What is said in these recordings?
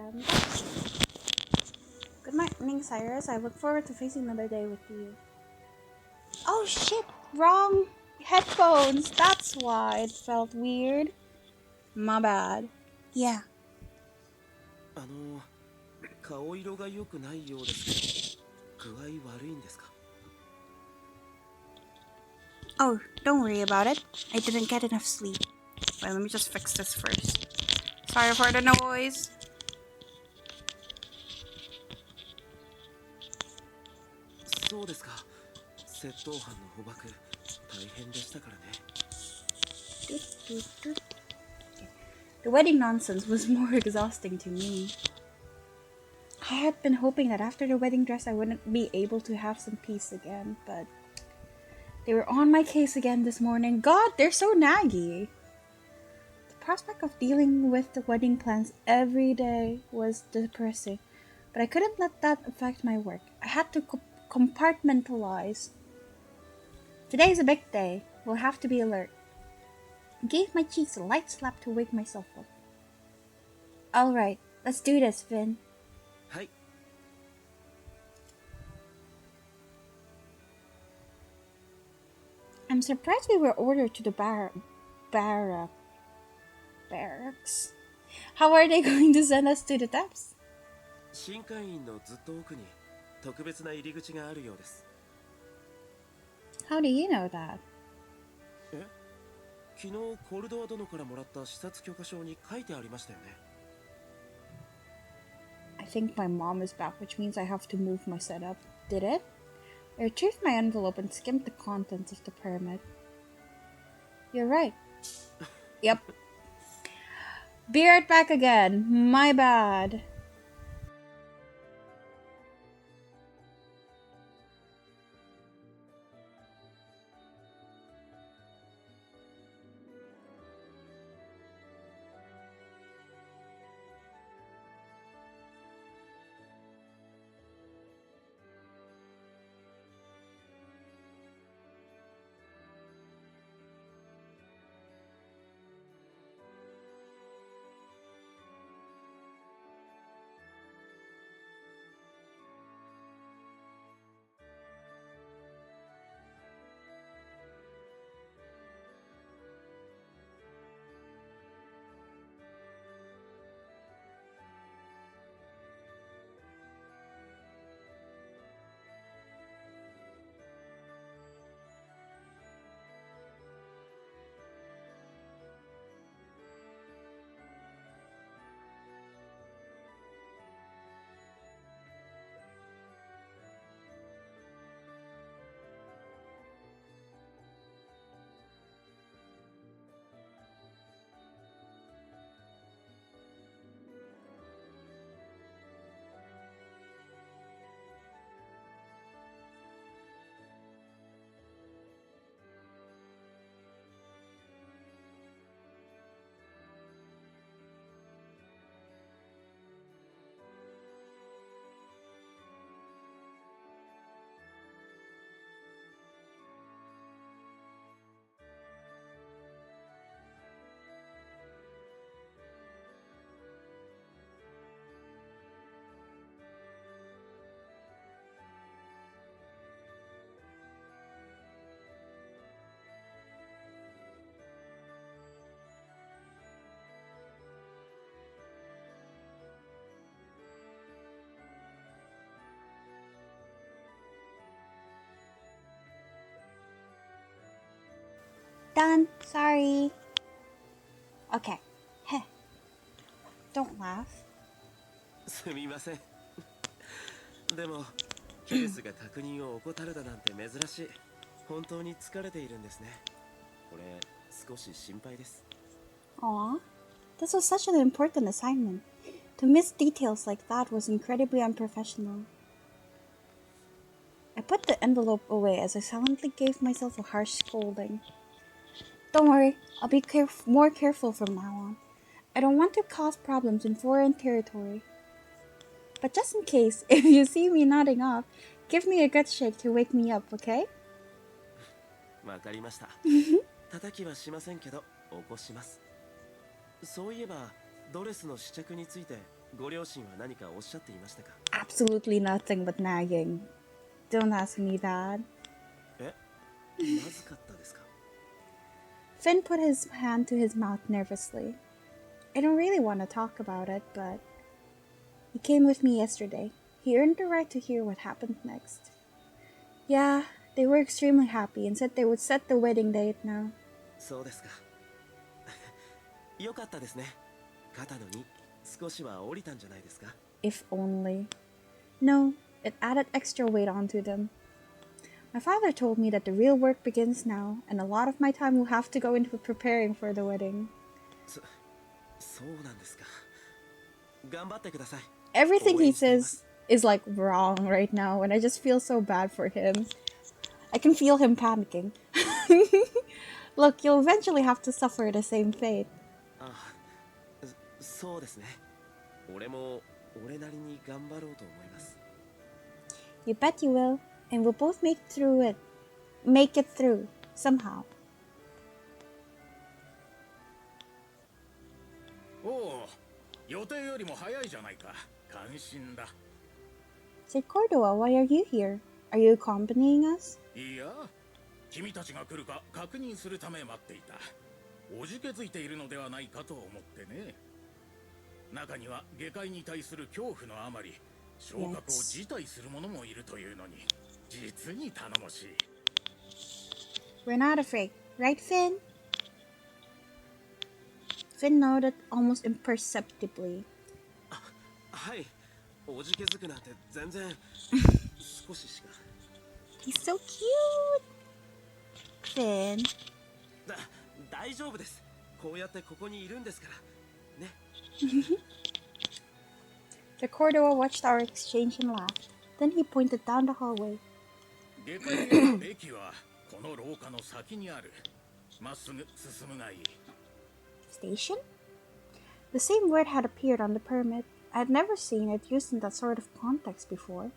again. Good morning, Cyrus. I look forward to facing another day with you. Oh shit! Wrong headphones! That's why it felt weird. My bad. Yeah. 顔色が良くないようですけど、具合悪いんですか? Oh, don't worry about it. I didn't get enough sleep. Wait, let me just fix this first. Sorry for the noise. そうですか。窃盗犯の捕獲、大変でしたからね。The wedding nonsense was more exhausting to me. I had been hoping that after the wedding dress I wouldn't be able to have some peace again, but they were on my case again this morning. God, they're so naggy. The prospect of dealing with the wedding plans every day was depressing, but I couldn't let that affect my work. I had to compartmentalize. Today's a big day. We'll have to be alert. I gave my cheeks a light slap to wake myself up. Alright, let's do this, Vin. はい。 I'm surprised we were ordered to the barracks. How are they going to send us to the depths? 新会員のずっと奥に特別な入り口があるようです。 How do you know that? え？昨日コルドア殿からもらった視察許可証に書いてありましたよね。 I think my mom is back, which means I have to move my setup. Did it? I retrieved my envelope and skimmed the contents of the permit. You're right. Yep. Be right back again. My bad. Done. Sorry. Okay. Heh. Don't laugh. すみません。でも、ケレスが確認を怠るだなんて珍しい。本当に疲れているんですね。これ、少し心配です。Aw. This was such an important assignment. To miss details like that was incredibly unprofessional. I put the envelope away as I silently gave myself a harsh scolding. Don't worry, I'll be more careful from now on. I don't want to cause problems in foreign territory. But just in case, if you see me nodding off, give me a good shake to wake me up, okay? わかりました。叩きはしませんけど、起こします。そういえば、ドレスの試着についてご両親は何かおっしゃっていましたか？ Absolutely nothing but nagging. Don't ask me that. え、まずかったですか？ Finn put his hand to his mouth nervously. I don't really want to talk about it, but he came with me yesterday. He earned the right to hear what happened next. Yeah, they were extremely happy and said they would set the wedding date now. そうですか。よかったですね。肩の荷、少しは降りたんじゃないですか？ If only. No, it added extra weight onto them. My father told me that the real work begins now, and a lot of my time will have to go into preparing for the wedding. そうなんですか。頑張ってください。 Everything he 応援しています。 says is like wrong right now, and I just feel so bad for him. I can feel him panicking. Look, you'll eventually have to suffer the same fate. あ、そうですね。俺も俺なりに頑張ろうと思います。 You bet you will, and we'll both make it through, somehow. おお、予定よりも早いじゃないか。感心だ。Sir Cordua, why are you here? Are you accompanying us? いや、君たちが来るか確認するため待っていた。おじけづいているのではないかと思ってね。中には下界に対する恐怖のあまり、昇格を辞退する者もいるというのに、実に頼もしい。We're not afraid, right, Finn? Finn nodded almost imperceptibly. はい。おじけづくなんて全然少ししか。 He's so cute! Finn. 大丈夫です。こうやってここにいるんですから。ね。The Cordua watched our exchange and laughed. Then he pointed down the hallway. 下界への駅はこの廊下の先にある。まっすぐ進むがいい。 Station? The same word had appeared on the permit. I had never seen it used in that sort of context before.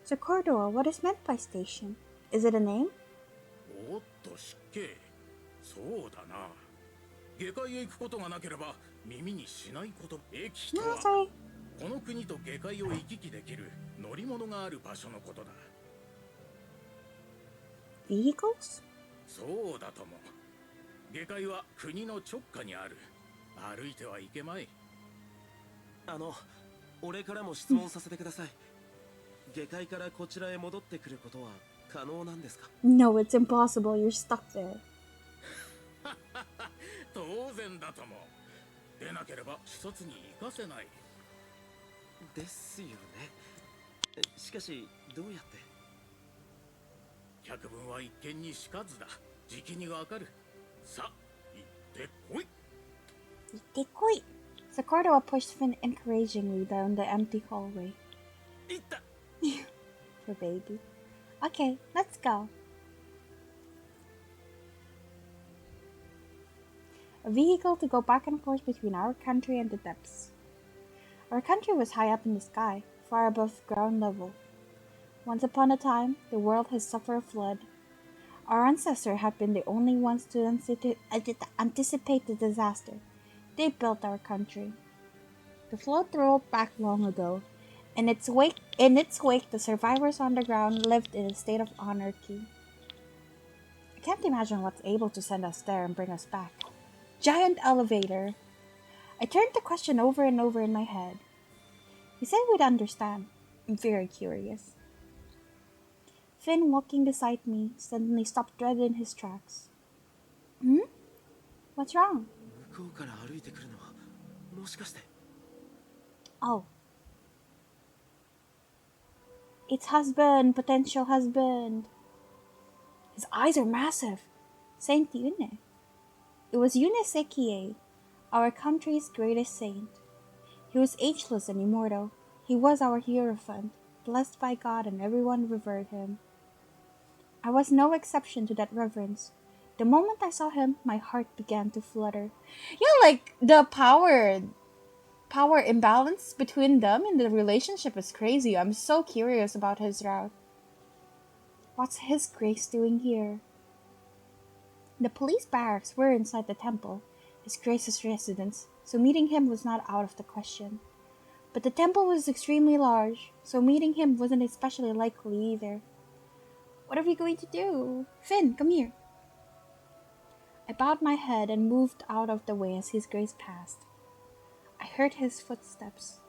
Sir Cordua, what is meant by station? Is it a name? おっと失敬。そうだな。下界へ行くことがなければ耳にしないこと。駅と No, は sorry. この国と下界を行き来できる乗り物がある場所のことだ。 Vehicles? そうだとも。下界は国の直下にある。歩いてはいけまい。俺からも質問させてください。下界からこちらへ戻ってくることは可能なんですか？ No, it's impossible. You're stuck there. 当然だとも。出なければ視察に行かせない。ですよね。しかしどうやって？百聞は一見にしかずだ。じきにわかる。さあ、行ってこい。Decoy. Sir Cordua pushed Finn encouragingly down the empty hallway. 行った。 For baby. Okay, let's go. A vehicle to go back and forth between our country and the depths. Our country was high up in the sky, far above ground level. Once upon a time, the world has suffered a flood. Our ancestors had been the only ones to anticipate the disaster. They built our country. The flood rolled back long ago. In its wake, the survivors on the ground lived in a state of anarchy. I can't imagine what's able to send us there and bring us back. Giant elevator. I turned the question over and over in my head. He said we'd understand. I'm very curious. Finn, walking beside me, suddenly stopped dead in his tracks. Hmm? What's wrong? 向こうから歩いてくるのはもしかして。 Oh. It's husband, potential husband. His eyes are massive. Saint Yune. It was Yune Sekie, our country's greatest saint. He was ageless and immortal. He was our hierophant, blessed by God, and everyone revered him. I was no exception to that reverence. The moment I saw him, my heart began to flutter. Yeah, like the power imbalance between them in the relationship is crazy. I'm so curious about his route. What's His Grace doing here? The police barracks were inside the temple, His Grace's residence, so meeting him was not out of the question. But the temple was extremely large, so meeting him wasn't especially likely either. What are we going to do? Finn, come here. I bowed my head and moved out of the way as His Grace passed. I heard his footsteps.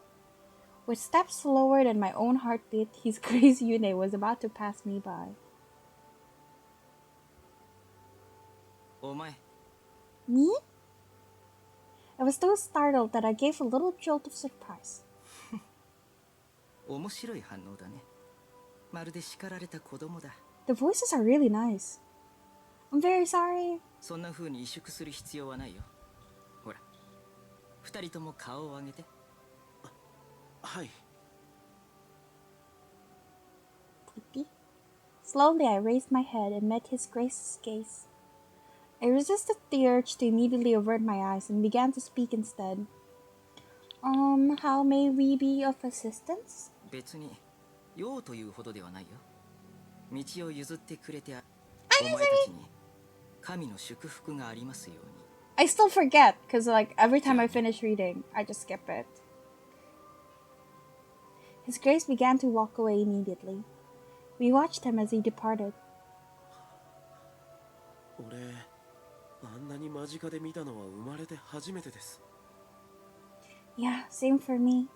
With steps slower than my own heartbeat, His Grace Yune was about to pass me by. お前 Me? I was so startled that I gave a little jolt of surprise. 面白い反応だね。まるで叱られた子供だ。 The voices are really nice. I'm very sorry. そんな風に萎縮する必要はないよ。ほら、二人とも顔を上げて。はい。 Creepy. Slowly I raised my head and met His Grace's gaze. I resisted the urge to immediately avert my eyes and began to speak instead. How may we be of assistance? 別に用というほどではないよ。道を譲ってくれてお前たちに神の祝福がありますように。 I still forget, because like every time I finish reading, I just skip it. His Grace began to walk away immediately. We watched him as he departed. 俺、あんなに間近で見たのは生まれて初めてです。 Yeah, same for me.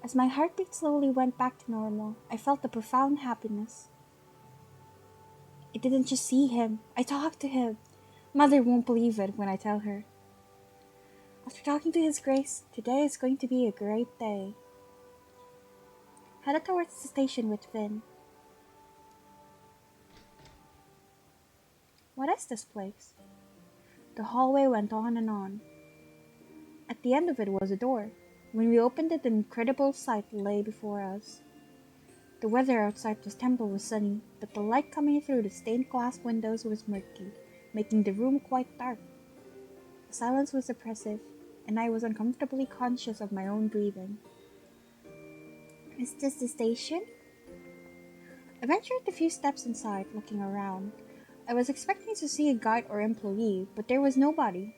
As my heartbeat slowly went back to normal, I felt a profound happiness. I didn't just see him, I talked to him. Mother won't believe it when I tell her. After talking to His Grace, today is going to be a great day. Headed towards the station with Finn. What is this place? The hallway went on and on. At the end of it was a door. When we opened it, an incredible sight lay before us. The weather outside the temple was sunny, but the light coming through the stained glass windows was murky, making the room quite dark. The silence was oppressive, and I was uncomfortably conscious of my own breathing. Is this the station? I ventured a few steps inside, looking around. I was expecting to see a guide or employee, but there was nobody.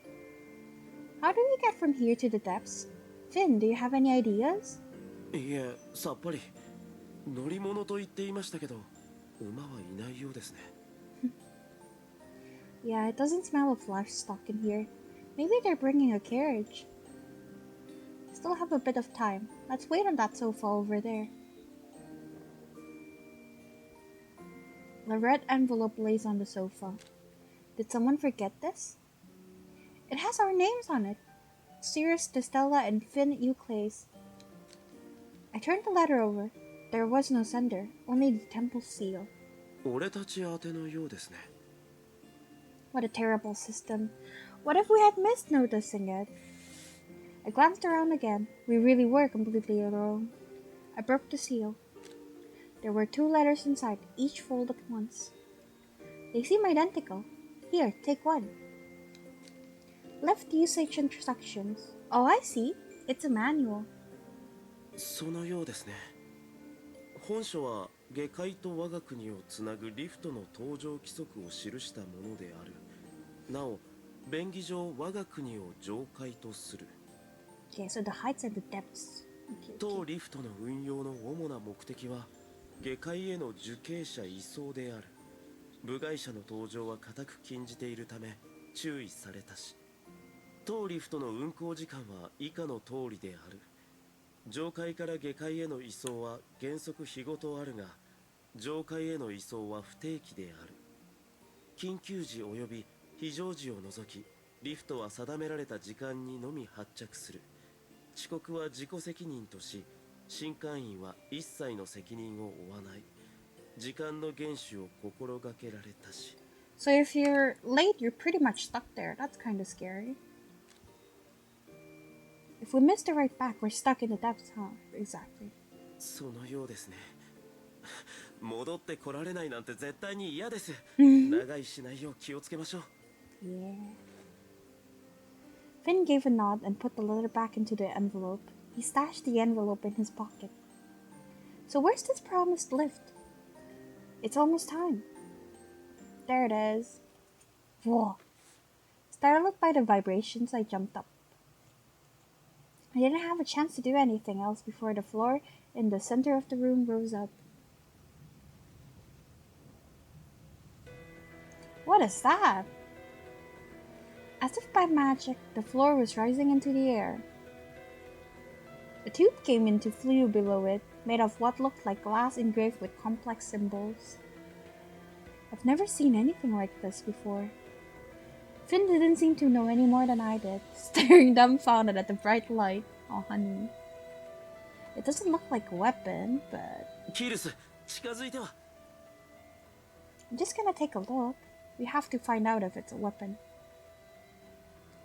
How do we get from here to the depths? Finn, do you have any ideas? いえ、さっぱり。乗り物と言っていましたけど、馬はいないようですね。Yeah, it doesn't smell of livestock in here. Maybe they're bringing a carriage. Still have a bit of time. Let's wait on that sofa over there. The red envelope lays on the sofa. Did someone forget this? It has our names on it. Sirius, Stella, and Finn Euclase. I turned the letter over. There was no sender, only the temple seal. 俺たち宛てのようですね。 What a terrible system. What if we had missed noticing it? I glanced around again. We really were completely alone. I broke the seal. There were 2 letters inside, each folded once. They seem identical. Here, take one. Left usage instructions. Oh, I see. It's a manual. そのようですね。本書は下界と我が国をつなぐリフトの登場規則を記したものである。なお、便宜上我が国を上界とする。Okay, so the heights and the depths. Okay, 当リフトの運用の主な目的は下界への受刑者移送である。部外者の登場は固く禁じているため注意されたし、当リフトの運行時間は以下の通りである。上界から下界への移送は原則日ごとあるが、上界への移送は不定期である。緊急時及び非常時を除き、リフトは定められた時間にのみ発着する。遅刻は自己責任とし、新会員は一切の責任を負わない。時間の厳守を心がけられたし。So if you're late, you're pretty much stuck there. That's kind of scary. If we miss the right back, we're stuck in the depths, huh? Exactly. そのようですね。戻ってこられないなんて絶対に嫌です。長居しないよう気をつけましょう。Yeah. Finn gave a nod and put the letter back into the envelope. He stashed the envelope in his pocket. So where's this promised lift? It's almost time. There it is. Whoa. Startled by the vibrations, I jumped up. I didn't have a chance to do anything else before the floor in the center of the room rose up. What is that? As if by magic, the floor was rising into the air. A tube came into view below it, made of what looked like glass engraved with complex symbols. I've never seen anything like this before. Finn didn't seem to know any more than I did, staring dumbfounded at the bright light. Oh, honey. It doesn't look like a weapon, but キルス、近づいては。 I'm just gonna take a look. We have to find out if it's a weapon.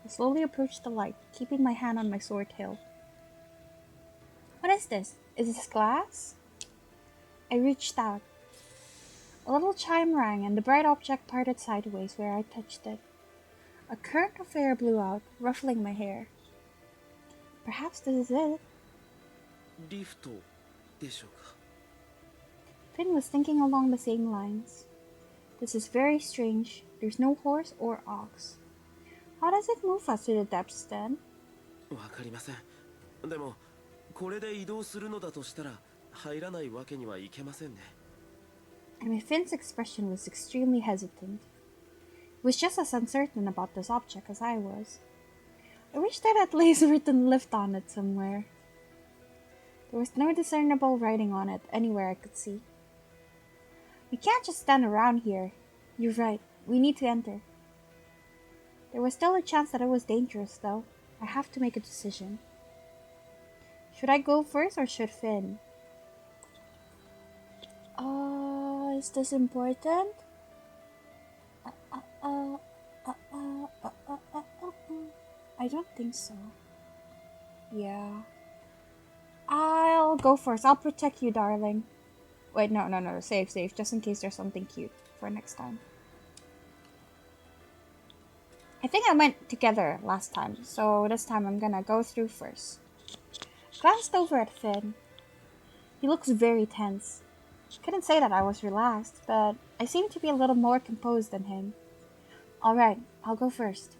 I slowly approached the light, keeping my hand on my sword hilt. What is this? Is this glass? I reached out. A little chime rang and the bright object parted sideways where I touched it. A current of air blew out, ruffling my hair. Perhaps this is it. リフトでしょうか。 Finn was thinking along the same lines. This is very strange. There's no horse or ox. How does it move us to the depths then? わかりません。でもこれで移動するのだとしたら入らないわけにはいけませんね。 I mean, Finn's expression was extremely hesitant. He was just as uncertain about this object as I was. I wish there had laser written lift on it somewhere. There was no discernible writing on it anywhere I could see. We can't just stand around here. You're right, we need to enter. There was still a chance that it was dangerous, though. I have to make a decision. Should I go first or should Finn? Is this important? I don't think so. Yeah. I'll go first. I'll protect you, darling. Wait, no. Save. Just in case there's something cute for next time. I think I went together last time, so this time I'm gonna go through first. Glanced over at Finn. He looks very tense. Couldn't say that I was relaxed, but I seemed to be a little more composed than him. Alright, I'll go first.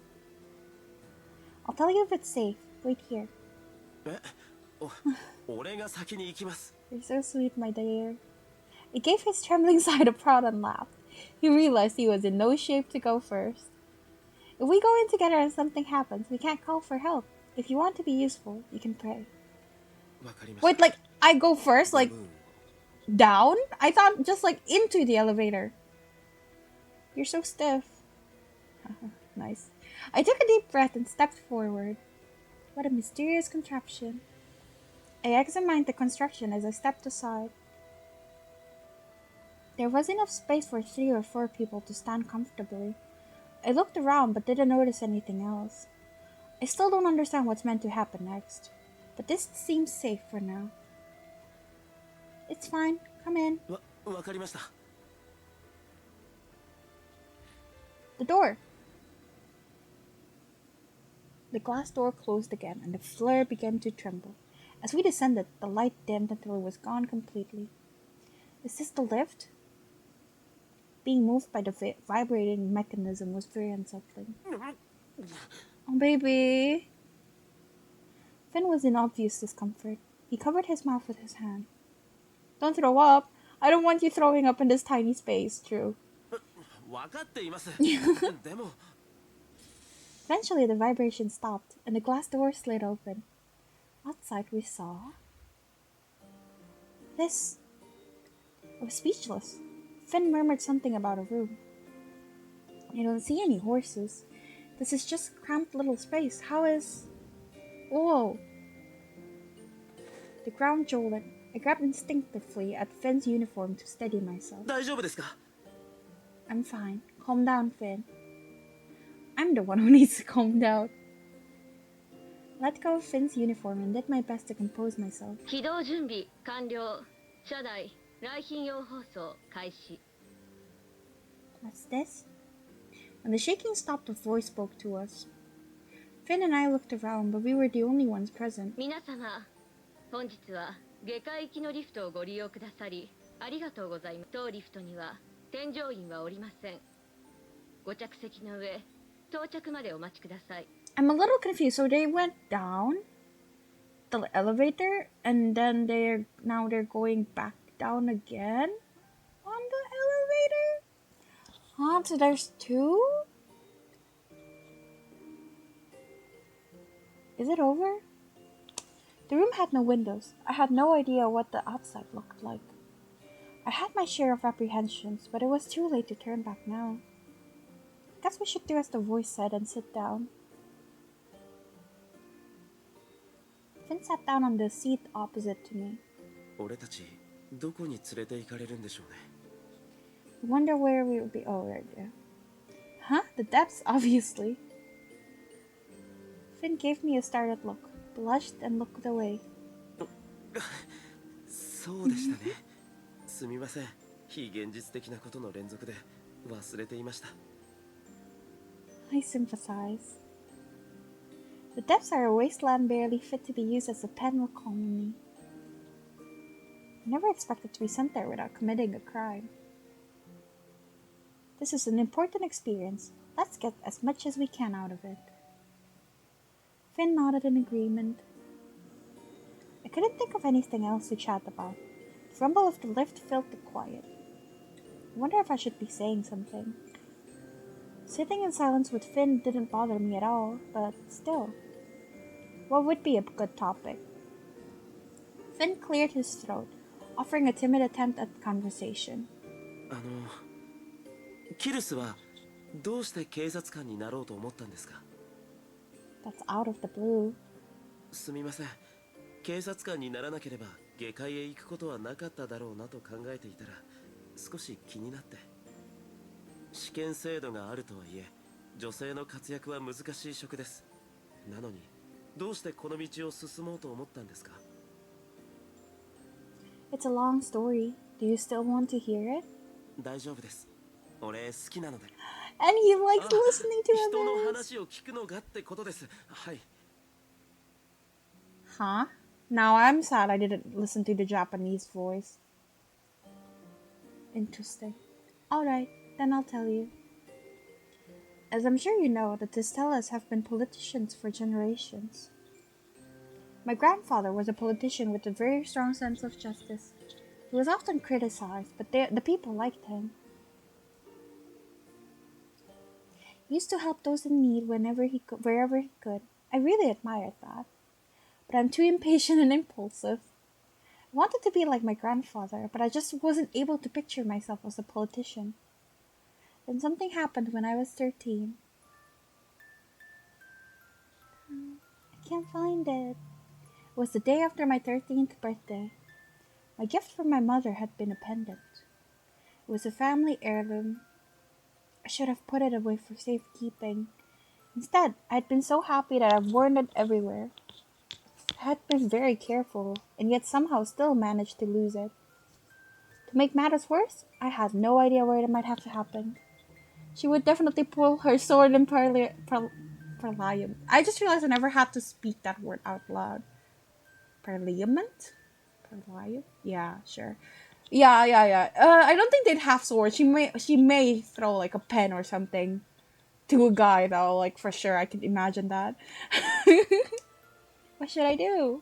I'll tell you if it's safe. Wait here. 俺が先に行きます。 You're so sweet, my dear. It gave his trembling side a prod and laughed. He realized he was in no shape to go first. If we go in together and something happens, we can't call for help. If you want to be useful, you can pray. わかりました。 Wait, like, I go first? Like, down? I thought just like into the elevator. You're so stiff. Nice. I took a deep breath and stepped forward. What a mysterious contraption. I examined the construction as I stepped aside. There was enough space for 3 or 4 people to stand comfortably. I looked around but didn't notice anything else. I still don't understand what's meant to happen next, but this seems safe for now. It's fine. Come in. わかりました。 The door. The glass door closed again, and the flare began to tremble. As we descended, the light dimmed until it was gone completely. Is this the lift? Being moved by the vibrating mechanism was very unsettling. Oh, baby. Finn was in obvious discomfort. He covered his mouth with his hand. Don't throw up. I don't want you throwing up in this tiny space, True. わかっています。でも Eventually, the vibration stopped, and the glass door slid open. Outside, we saw this. I was speechless. Finn murmured something about a room. I don't see any horses. This is just a cramped little space. How is... Whoa! The ground jolted. I grabbed instinctively at Finn's uniform to steady myself. 大丈夫ですか？ I'm fine. Calm down, Finn. I'm the one who needs to calm down. Let go of Finn's uniform and did my best to compose myself. 起動準備完了。車内来賓用放送開始。 What's this? When the shaking stopped, a voice spoke to us. Finn and I looked around, but we were the only ones present. 皆様、本日は下界行きのリフトをご利用くださりありがとうございます。当リフトには添乗員はおりません。ご着席の上、到着までお待ちください。 I'm a little confused. So they went down? the elevator, and then they're going back down again on the elevator. Huh? So there's two? Is it over? The room had no windows. I had no idea what the outside looked like. I had my share of apprehensions, but it was too late to turn back now. Guess we should do as the voice said and sit down. Finn sat down on the seat opposite to me. 俺たちどこに連れて行かれるんでしょうね。 I wonder where we would be. Oh, right there. Huh? The depths, obviously. Finn gave me a startled look, blushed, and looked away. そうでしたね。すみません。非現実的なことの連続で忘れていました。 I sympathize. The depths are a wasteland barely fit to be used as a penal colony. I never expected to be sent there without committing a crime. This is an important experience. Let's get as much as we can out of it. Finn nodded in agreement. I couldn't think of anything else to chat about. The rumble of the lift filled the quiet. I wonder if I should be saying something. Sitting in silence with Finn didn't bother me at all, but still. What would be a good topic? Finn cleared his throat, offering a timid attempt at conversation. キルスはどうして警察官になろうと思ったんですか? That's out of the blue. すみません。警察官にならなければ下界へ行くことはなかっただろうなと考えていたら少し気になって。試験制度があるとはいえ、女性の活躍は難しい職です。なのにどうしてこの道を進もうと思ったんですか? It's a long story. Do you still want to hear it? 大丈夫です。俺好きなので。 And he likes listening to 人の others. 話を聞くのがってことです。はい。 Huh? Now I'm sad I didn't listen to the Japanese voice. Interesting. Alright, then I'll tell you. As I'm sure you know, the Tistellas have been politicians for generations. My grandfather was a politician with a very strong sense of justice. He was often criticized, but the people liked him. He used to help those in need wherever he could. I really admired that. But I'm too impatient and impulsive. I wanted to be like my grandfather, but I just wasn't able to picture myself as a politician. Then something happened when I was 13. I can't find it. It was the day after my 13th birthday. My gift from my mother had been a pendant. It was a family heirloom. I should have put it away for safekeeping. Instead, I had been so happy that I've worn it everywhere. I had been very careful, and yet somehow still managed to lose it. To make matters worse, I had no idea where it might have to happen. She would definitely pull her sword in Parliament. I just realized I never had to speak that word out loud. Parliament? Parliament? Yeah, sure. Yeah. I don't think they'd have swords. She may throw like a pen or something to a guy though. Like for sure, I could imagine that. What should I do?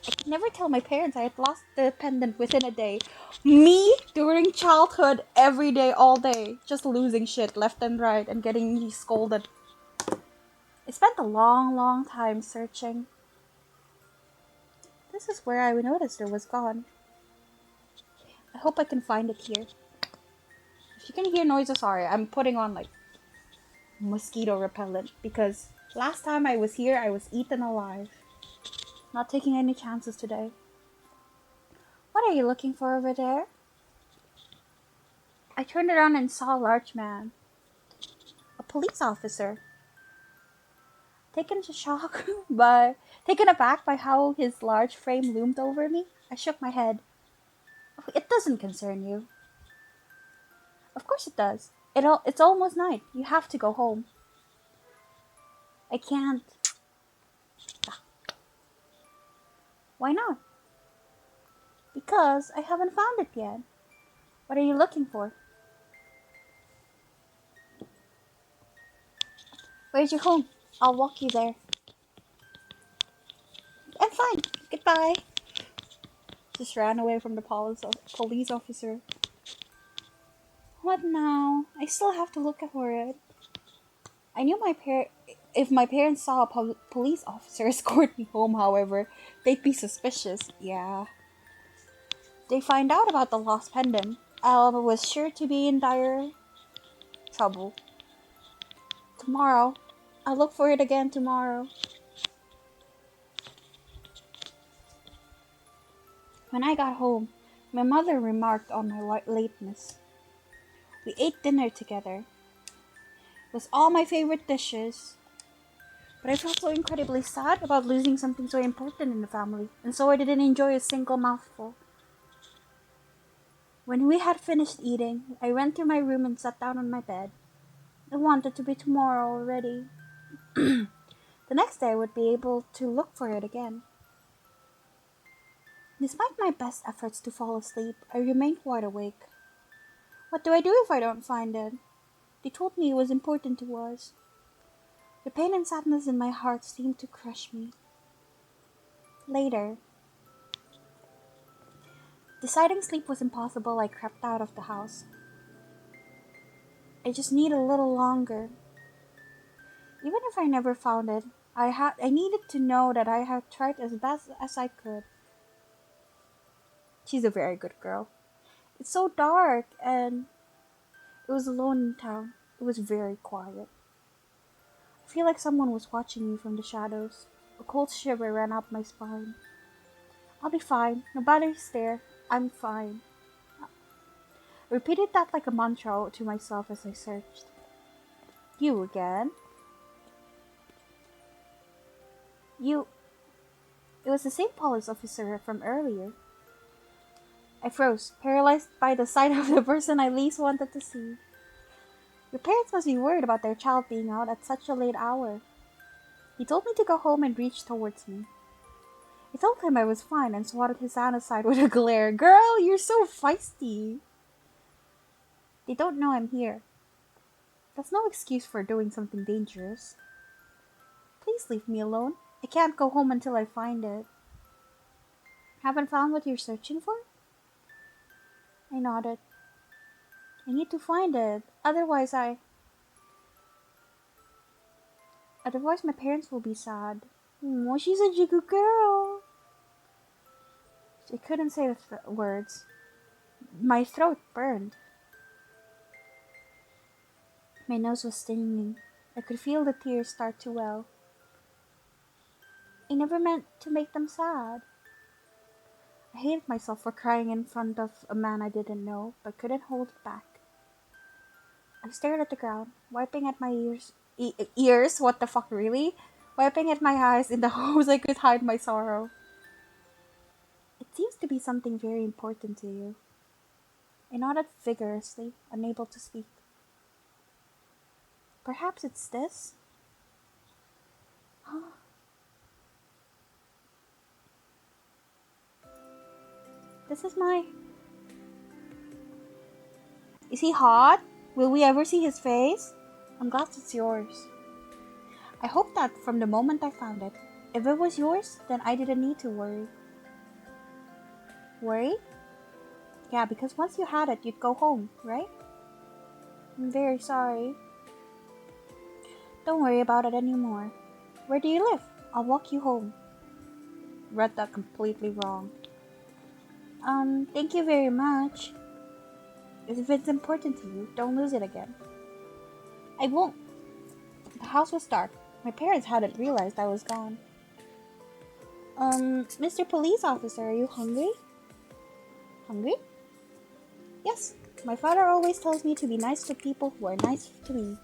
I could never tell my parents I had lost the pendant within a day. Me, during childhood, every day, all day, just losing shit left and right and getting scolded. I spent a long time searching. This is where I noticed it was gone. I hope I can find it here. If you can hear noises, sorry, I'm putting on like mosquito repellent because last time I was here, I was eaten alive. Not taking any chances today. What are you looking for over there? I turned around and saw a large man. A police officer. Taken aback by how his large frame loomed over me, I shook my head. It doesn't concern you. Of course it does. It's almost night. You have to go home. I can't. Why not? Because I haven't found it yet. What are you looking for? Where's your home? I'll walk you there. Right, bye. Just ran away from the police officer. What now? I still have to look for it. I knew if my parents saw a police officer escort me home, however, they'd be suspicious. Yeah. They find out about the lost pendant. I was sure to be in dire trouble. Tomorrow. I'll look for it again tomorrow. When I got home, my mother remarked on my lateness. We ate dinner together. It was all my favorite dishes. But I felt so incredibly sad about losing something so important in the family, and so I didn't enjoy a single mouthful. When we had finished eating, I went to my room and sat down on my bed. I wanted to be tomorrow already. The next day I would be able to look for it again. Despite my best efforts to fall asleep, I remained wide awake. What do I do if I don't find it? They told me it was important to us. The pain and sadness in my heart seemed to crush me. Later, deciding sleep was impossible, I crept out of the house. I just need a little longer. Even if I never found it, I needed to know that I had tried as best as I could. She's a very good girl. It's so dark, and it was alone in town. It was very quiet. I feel like someone was watching me from the shadows. A cold shiver ran up my spine. I'll be fine. Nobody's there. I'm fine. I repeated that like a mantra to myself as I searched. You again? You... It was the same police officer from earlier. I froze, paralyzed by the sight of the person I least wanted to see. Your parents must be worried about their child being out at such a late hour. He told me to go home and reached towards me. I told him I was fine and swatted his hand aside with a glare. Girl, you're so feisty. They don't know I'm here. That's no excuse for doing something dangerous. Please leave me alone. I can't go home until I find it. Haven't found what you're searching for? I nodded. I need to find it. Otherwise my parents will be sad. Oh, she's a good girl. I couldn't say the words. My throat burned. My nose was stinging. I could feel the tears start to well. I never meant to make them sad. I hated myself for crying in front of a man I didn't know, but couldn't hold it back. I stared at the ground, wiping at my ears. Ears? What the fuck, really? Wiping at my eyes in the hopes I could hide my sorrow. It seems to be something very important to you. I nodded vigorously, unable to speak. Perhaps it's this? Huh? This is my... Is he hot? Will we ever see his face? I'm glad it's yours. I hope that from the moment I found it, if it was yours, then I didn't need to worry. Worry? Yeah, because once you had it, you'd go home, right? I'm very sorry. Don't worry about it anymore. Where do you live? I'll walk you home. Read that completely wrong. Thank you very much. If it's important to you, don't lose it again. I won't. The house was dark. My parents hadn't realized I was gone. Mr. Police Officer, are you hungry? Hungry? Yes. My father always tells me to be nice to people who are nice to me.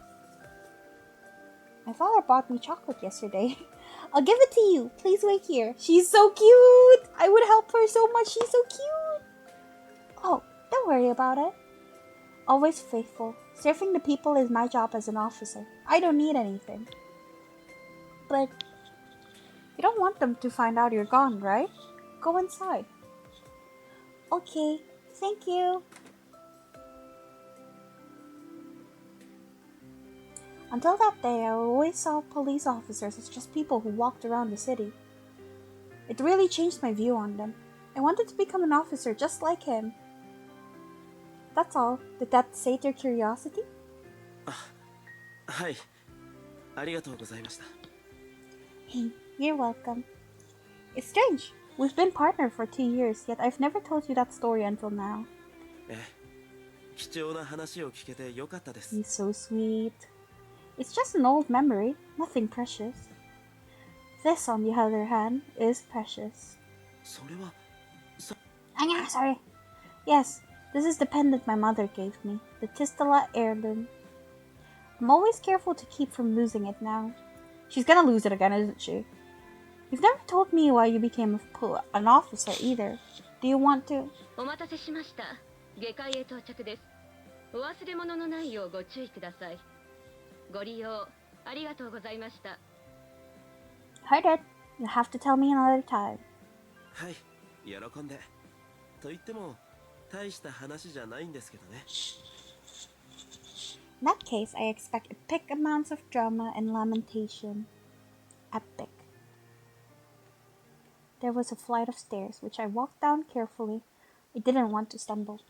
My father bought me chocolate yesterday. I'll give it to you. Please wait here. She's so cute. I would help her so much. She's so cute. Oh, don't worry about it. Always faithful. Serving the people is my job as an officer. I don't need anything. But you don't want them to find out you're gone, right? Go inside. Okay, thank you. Until that day, I always saw police officers as just people who walked around the city. It really changed my view on them. I wanted to become an officer just like him. That's all. Did that sate your curiosity? はい、ありがとうございました。 Hey, you're welcome. It's strange. We've been partnered for 2 years, yet I've never told you that story until now. ええ、貴重な話を聞けてよかったです。 He's so sweet. It's just an old memory, nothing precious. This, on the other hand, is precious. それは、Sorry. Yes, this is the pendant my mother gave me, the Tistala heirloom. I'm always careful to keep from losing it now. She's gonna lose it again, isn't she? You've never told me why you became an officer either. Do you want to? お待たせしました。下界へ到着です。お忘れ物のないようご注意ください。ご利用ありがとうございました。Heard it. You'll have to tell me another time. はい、喜んで。と言っても、大した話じゃないんですけどね。 In that case, I expect epic amounts of drama and lamentation. Epic. There was a flight of stairs, which I walked down carefully. I didn't want to stumble.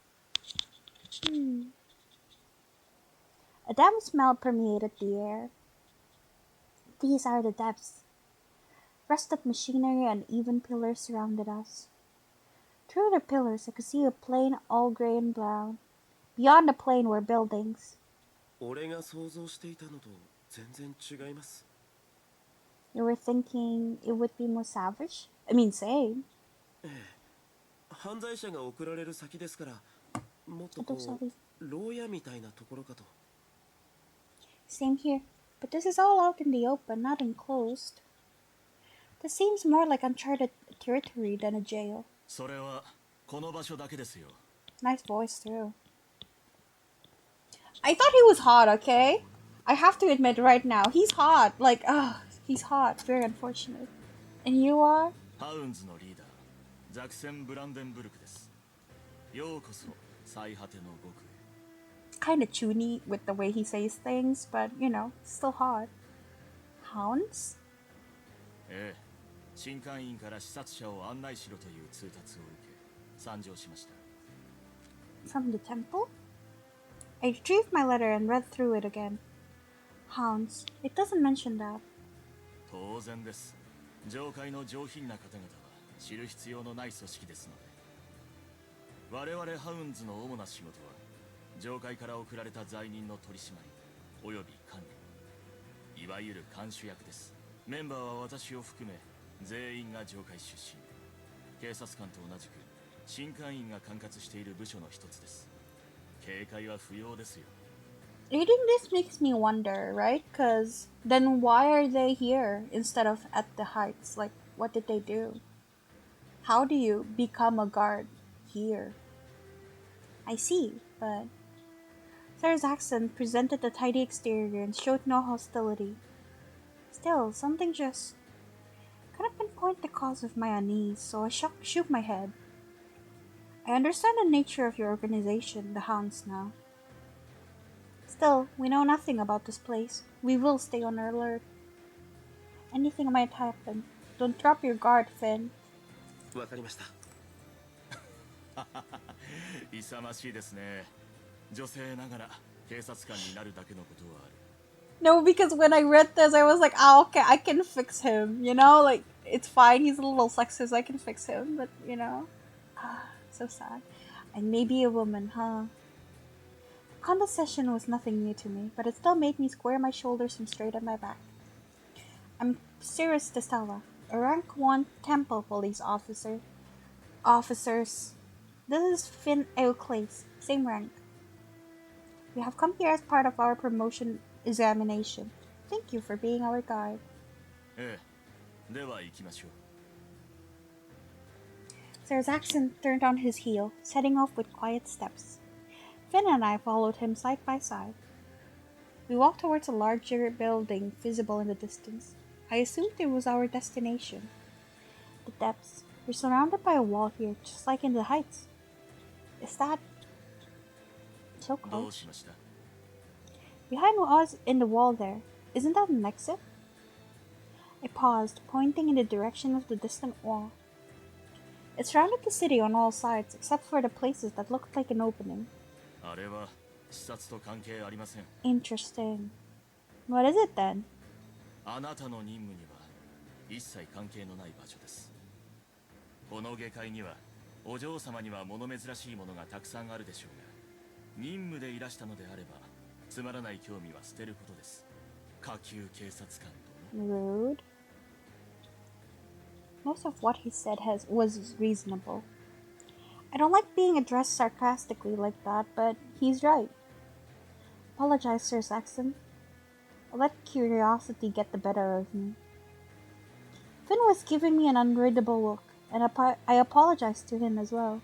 A damp smell permeated the air. These are the depths. Rusted machinery and even pillars surrounded us. Through the pillars, I could see a plain all gray and brown. Beyond the plain were buildings. 俺が想像していたのと全然違います。 You were thinking it would be more savage? I mean, same. ええ、犯罪者が送られる先ですから、もっとこう、牢屋みたいなところかと。 Same here. But this is all out in the open, not enclosed. This seems more like uncharted territory than a jail. それはこの場所だけですよ。 Nice voice, too. I thought he was hot, okay? I have to admit right now, he's hot. Like, he's hot. Very unfortunate. And you are? ハウンズのリーダー、ザクセン・ブランデンブルクです。ようこそ最果ての極へ。 Kinda chuny with the way he says things, but, you know, still hot. Hounds? ええ、新官員から視察者を案内しろという通達を受け、参上しました。 From the temple? I retrieved my letter and read through it again. Hounds. It doesn't mention that. 当然です。上界の上品な方々は知る必要のない組織ですので。我々ハウンズの主な仕事は、上界から送られた罪人の取り締まり、および管理。いわゆる監守役です。メンバーは私を含め、全員が上界出身。警察官と同じく、新官員が管轄している部署の一つです。警戒は不要ですよ。 Reading this makes me wonder, right? Because then why are they here instead of at the heights? Like, what did they do? How do you become a guard here? I see, but Sir SACHSEN presented a tidy exterior and showed no hostility. Still, something just couldn't pinpoint the cause of my unease, so I shook my head. I understand the nature of your organization, the Hounds, now. Still, we know nothing about this place. We will stay on alert. Anything might happen. Don't drop your guard, Finn. わかりました。勇ましいですね。女性ながら警察官になるだけのことはある。 No, because when I read this, I was like, okay, I can fix him, you know? Like, it's fine, he's a little sexist, I can fix him, but, you know? So sad. I may be a woman, huh? Condescension was nothing new to me, but it still made me square my shoulders and straighten my back. I'm Cirrus Testella, a rank 1 temple police officer. Officers. This is Finn Eocles, same rank. We have come here as part of our promotion examination. Thank you for being our guide. ええ、では行きましょう。 Sir SACHSEN turned on his heel, setting off with quiet steps. Finn and I followed him side by side. We walked towards a larger building visible in the distance. I assumed it was our destination. The depths. We're surrounded by a wall here, just like in the heights. Is that so どう close? しました？ Behind us in the wall there, isn't that an exit? I paused, pointing in the direction of the distant wall. It surrounded the city on all sides, except for the places that looked like an opening. あれは視察と関係ありません。 Interesting. What is it then? あなたの任務には一切関係のない場所です。この下界にはお嬢様には物珍しいものがたくさんあるでしょうが、任務でいらしたのであればつまらない興味は捨てることです。下級警察官殿。 Rude. Most of what he said was reasonable. I don't like being addressed sarcastically like that, but he's right. Apologize, Sir SACHSEN. I let curiosity get the better of me. Finn was giving me an unreadable look, and I apologized to him as well.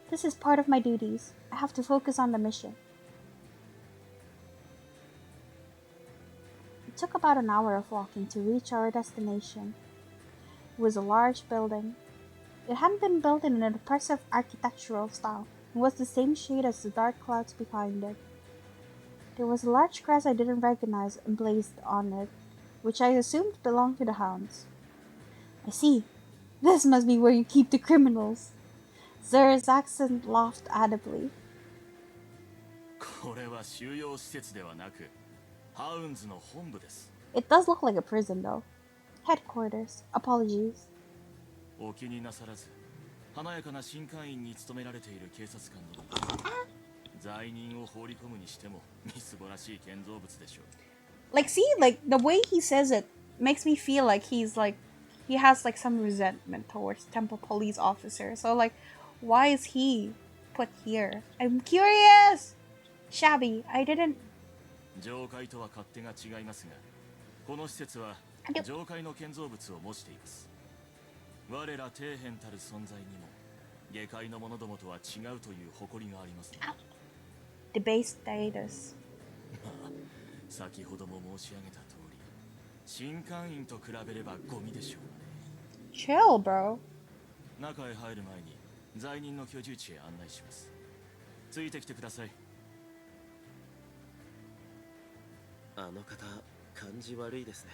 This is part of my duties. I have to focus on the mission. It took about an hour of walking to reach our destination. It was a large building. It hadn't been built in an impressive architectural style and was the same shade as the dark clouds behind it. There was a large crest I didn't recognize emblazoned on it, which I assumed belonged to the hounds. I see. This must be where you keep the criminals. Sir SACHSEN laughed audibly. これは収容施設ではなく、ハウンズの本部です。 It does look like a prison, though. Headquarters. Apologies. お気になさらず、華やかな新会員に勤められている警察官の罪人を放り込むにしてもみすぼらしい建造物でしょう。 Like, see, like, the way he says it makes me feel like he has, like, some resentment towards Temple Police Officer. So, like, why is he put here? I'm curious! Shabby, I didn't... 上階とは勝手が違いますが、この施設は上階の建造物を模しています。我ら底辺たる存在にも下界の者どもとは違うという誇りがありますね。Debased status. 先ほども申し上げた通り、新会員と比べればゴミでしょうね。 Chill, bro. 中へ入る前に罪人の居住地へ案内します。ついてきてください。あの方、感じ悪いですね。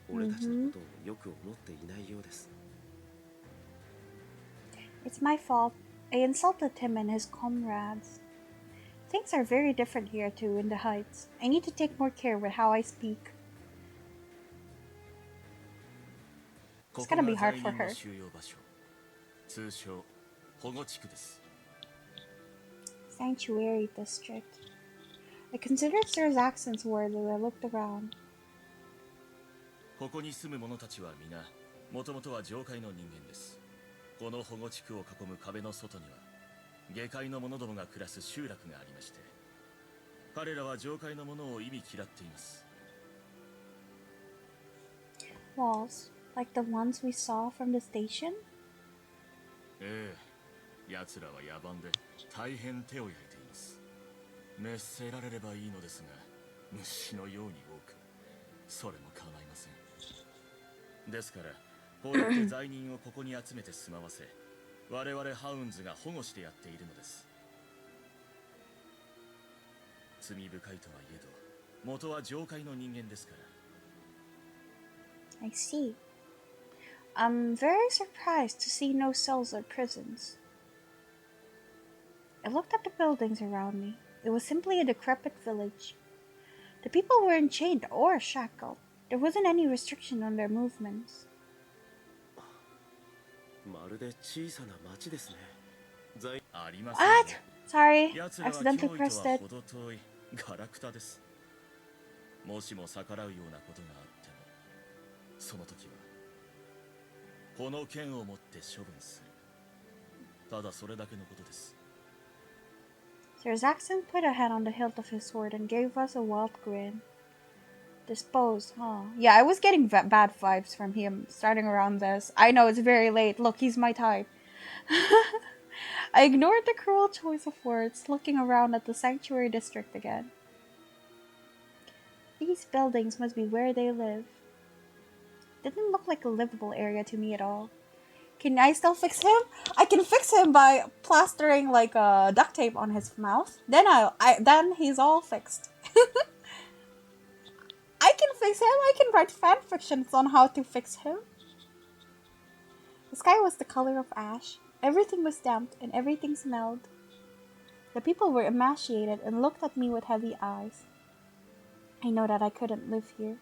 俺たちのことをよく思っていないようです。It's my fault. I insulted him and his comrades. Things are very different here too in the Heights. I need to take more care with how I speak. It's gonna be hard for her. 通称保護地区です。 Sanctuary District. I considered Sir SACHSEN's words as I looked around. ここに住む者たちは皆、もともとは上界の人間です。この保護地区を囲む壁の外には、下界の者どもが暮らす集落がありまして、彼らは上界の者を忌み嫌っています。 Walls, like the ones we saw from the station? ええ、奴らは野蛮で大変手を焼いています。滅せられればいいのですが、虫のように多く、それも構いません。ですから、こうやって罪人をここに集めて住まわせ、我々ハウンズが保護してやっているのです。罪深いとはいえど、元は上界の人間ですから。 I see. I'm very surprised to see no cells or prisons. I looked at the buildings around me. It was simply a decrepit village. The people weren't chained or shackled. There wasn't any restriction on their movements. まるで小さな町ですね。ありません。 What? Sorry, 奴らは accidentally 脅威 pressed とは it. 程遠いガラクタです。もしも逆らうようなことがあっても、その時はこの剣を持って処分する。ただそれだけのことです。 Sir SACHSEN put a hand on the hilt of his sword and gave us a wild grin. Dispose, huh? Yeah, I was getting bad vibes from him starting around this. I know it's very late. Look, he's my type. I ignored the cruel choice of words, looking around at the sanctuary district again. These buildings must be where they live. Didn't look like a livable area to me at all. Can I still fix him? I can fix him by plastering like duct tape on his mouth. Then then he's all fixed. I can fix him? I can write fan fictions on how to fix him. The sky was the color of ash. Everything was damp and everything smelled. The people were emaciated and looked at me with heavy eyes. I know that I couldn't live here.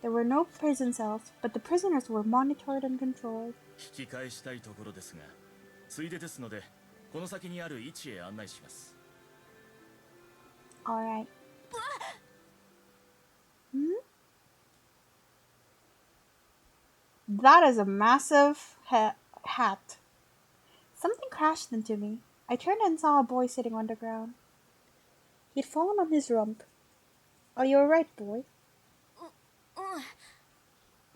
There were no prison cells, but the prisoners were monitored and controlled. 引き返したいところですが、ついでですので、この先にある位置へ案内します。Alright. That is a massive hat. Something crashed into me. I turned and saw a boy sitting on the ground. He'd fallen on his rump. Are you alright, boy?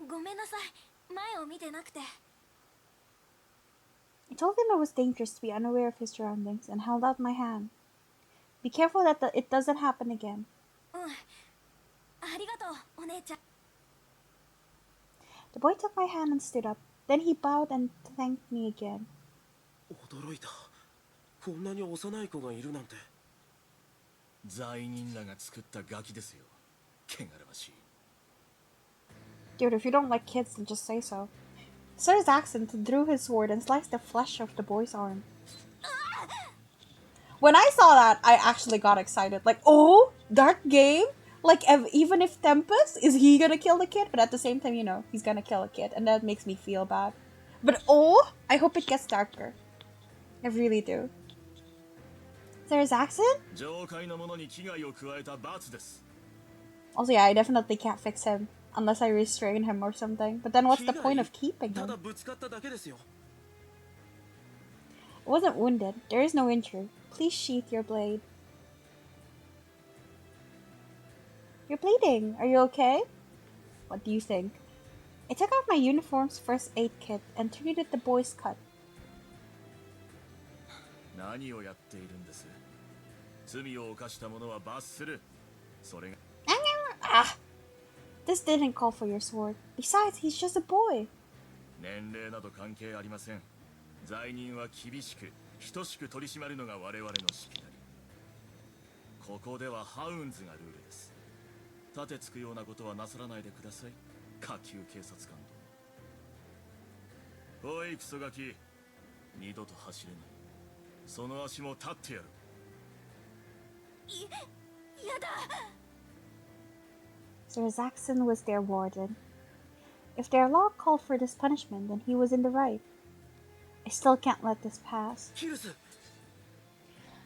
ごめんなさい。前を見てなくて。I told him it was dangerous to be unaware of his surroundings and held out my hand. Be careful that it doesn't happen again. ありがとう、お姉ちゃん。The boy took my hand and stood up. Then he bowed and thanked me again. 驚いた。こんなに幼い子がいるなんて。罪人らが作ったガキですよ。汚らわしい。Dude, if you don't like kids, then just say so. Sir Saxon drew his sword and sliced the flesh off the boy's arm. When I saw that, I actually got excited. Like, oh, dark game? Like, even if Tempest, is he gonna kill the kid? But at the same time, you know, he's gonna kill a kid. And that makes me feel bad. But oh, I hope it gets darker. I really do. Sir Saxon? Also, yeah, I definitely can't fix him. Unless I restrain him or something. But then what's the point of keeping him? I wasn't wounded. There is no injury. Please sheath your blade. You're bleeding. Are you okay? What do you think? I took out my uniform's first aid kit and treated the boy's cut. Ah! This didn't call for your sword. Besides, he's just a boy. 年齢など関係ありません。罪人は厳しく等しく取り締まるのが我々のしきたり。ここではハウンズがルールです。立てつくようなことはなさらないでください。下級警察官ども。おいクソガキ、二度と走れない。その足も立ってやる。やだ。Sir Saxon was their warden. If their law called for this punishment, then he was in the right. I still can't let this pass.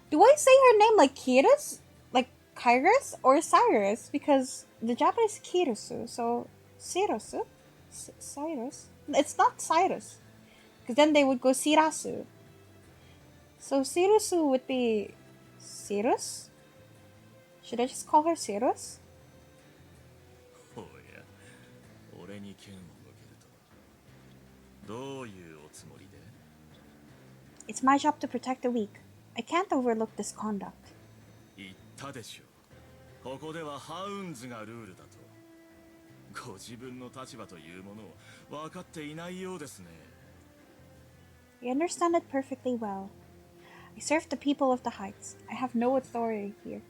Do I say her name like Kirus? Like Kyrus or Cyrus? Because the Japanese Kirusu, so Sirusu? Cyrus? It's not Cyrus. Because then they would go Sirasu. So Sirusu would be Cyrus? Should I just call her Cyrus? It's my job to protect the weak. I can't overlook this conduct. 言ったでしょ。ここではハウンズがルールだと。ご自分の立場というものを分かっていないようですね。I understand it perfectly well. I serve the people of the Heights. I have no authority here.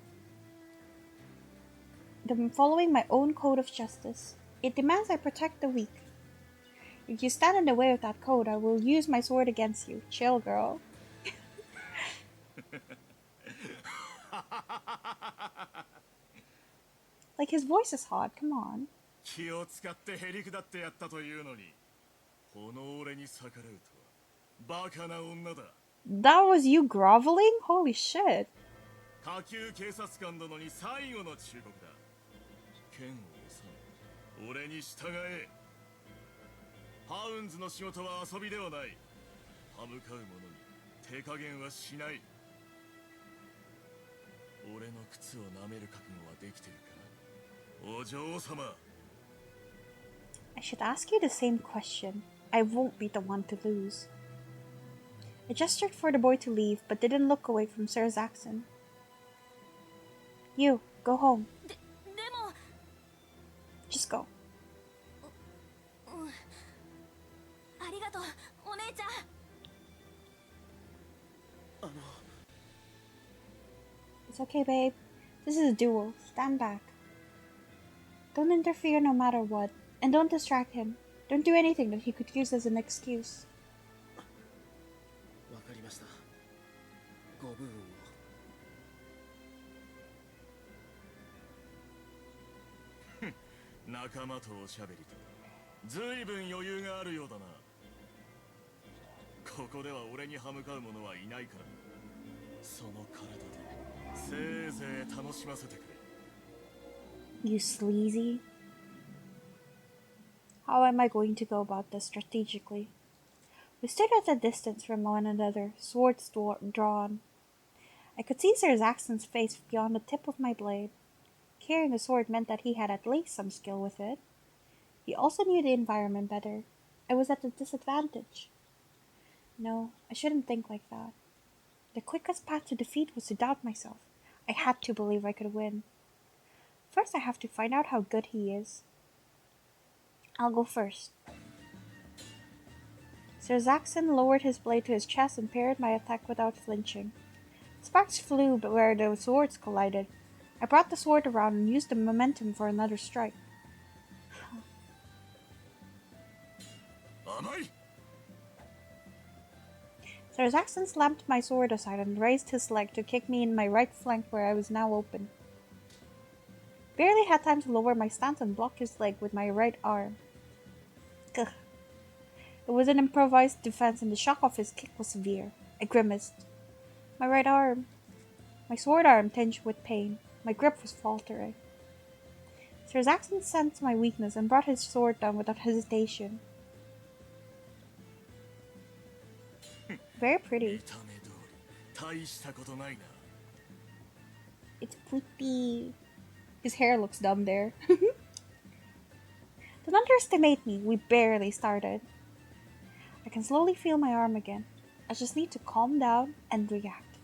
I'm following my own code of justice. It demands I protect the weak. If you stand in the way of that code, I will use my sword against you. Chill, girl. Like, his voice is hot. Come on. 気を使ってへりくだってやったというのに、この俺に逆らうとはバカな女だ。That was you groveling? Holy shit. 下級警察官殿に最後の忠告だ。剣を収め、俺に従え。ハウンズの仕事は遊びではない。歯向かう者に手加減はしない。俺の靴を舐める覚悟はできてるか、お嬢様。I should ask you the same question. I won't be the one to lose. I gestured for the boy to leave, but didn't look away from Sir Saxon. You, go home. でも Just go. ありがとう、お姉ちゃん。It's okay, babe. This is a duel. Stand back. Don't interfere no matter what, and don't distract him. Don't do anything that he could use as an excuse. わかりました。ご武運を。仲間とおしゃべりとずいぶん余裕があるようだな。ここでは俺に歯向かう者はいないから、その体でせいぜい楽しませてくれ。 You sleazy. How am I going to go about this strategically? We stood at a distance from one another, swords drawn. I could see Sir Zaxxon's face beyond the tip of my blade. Carrying a sword meant that he had at least some skill with it. He also knew the environment better. I was at a disadvantage. No, I shouldn't think like that. The quickest path to defeat was to doubt myself. I had to believe I could win. First, I have to find out how good he is. I'll go first. Sir Zaxxon lowered his blade to his chest and parried my attack without flinching. Sparks flew where the swords collided. I brought the sword around and used the momentum for another strike. Sir Zaxxon slammed my sword aside and raised his leg to kick me in my right flank where I was now open. Barely had time to lower my stance and block his leg with my right arm. Gah. It was an improvised defense and the shock of his kick was severe. I grimaced. My right arm. My sword arm tinged with pain. My grip was faltering. Sir Zaxxon sensed my weakness and brought his sword down without hesitation. Very pretty. It's pretty. His hair looks dumb there. Don't underestimate me. We barely started. I can slowly feel my arm again. I just need to calm down and react.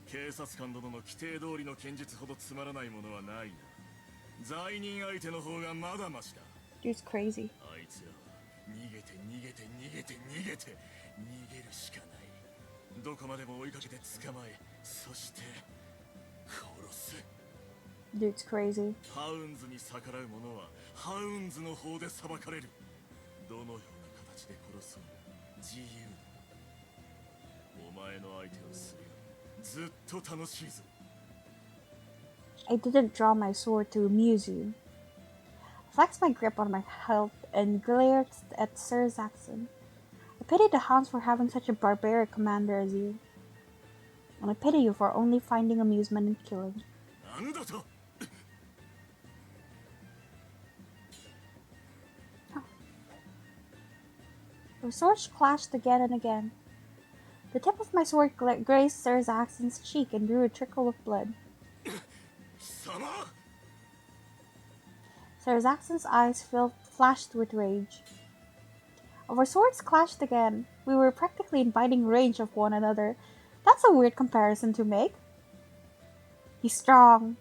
Dude's crazy. Dude's crazy. I didn't draw my sword to amuse you. I flexed my grip on my hilt and glared at Sir Zaxxon. I pity the hounds for having such a barbaric commander as you. And I pity you for only finding amusement in killing. Our swords clashed again and again. The tip of my sword grazed Sir Zaxxon's cheek and drew a trickle of blood. Sir Zaxxon's eyes flashed with rage. Our swords clashed again. We were practically in biting range of one another. That's a weird comparison to make. He's strong.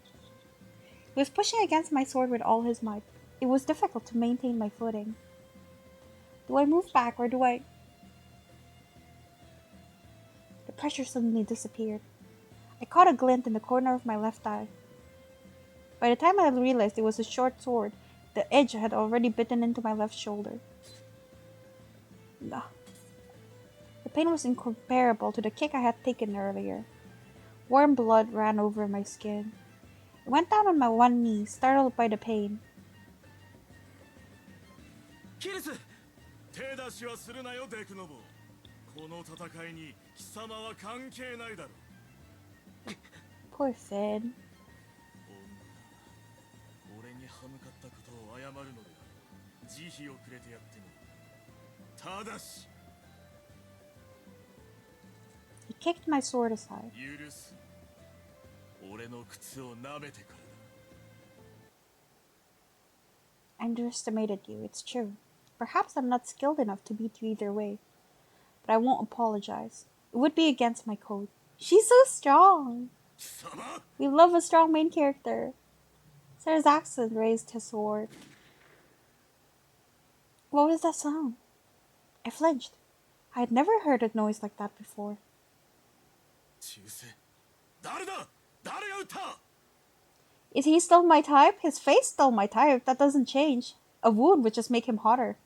He was pushing against my sword with all his might. It was difficult to maintain my footing. Do I move back or do I... The pressure suddenly disappeared. I caught a glint in the corner of my left eye. By the time I realized it was a short sword, the edge had already bitten into my left shoulder. Ugh. The pain was incomparable to the kick I had taken earlier. Warm blood ran over my skin. I went down on my one knee, startled by the pain. Poor Finn. He kicked my sword aside. I underestimated you, it's true. Perhaps I'm not skilled enough to beat you either way. But I won't apologize. It would be against my code. She's so strong! We love a strong main character. Sir Zaxxon raised his sword. What was that sound? I flinched. I had never heard a noise like that before. Is he still my type? His face still my type. That doesn't change. A wound would just make him hotter.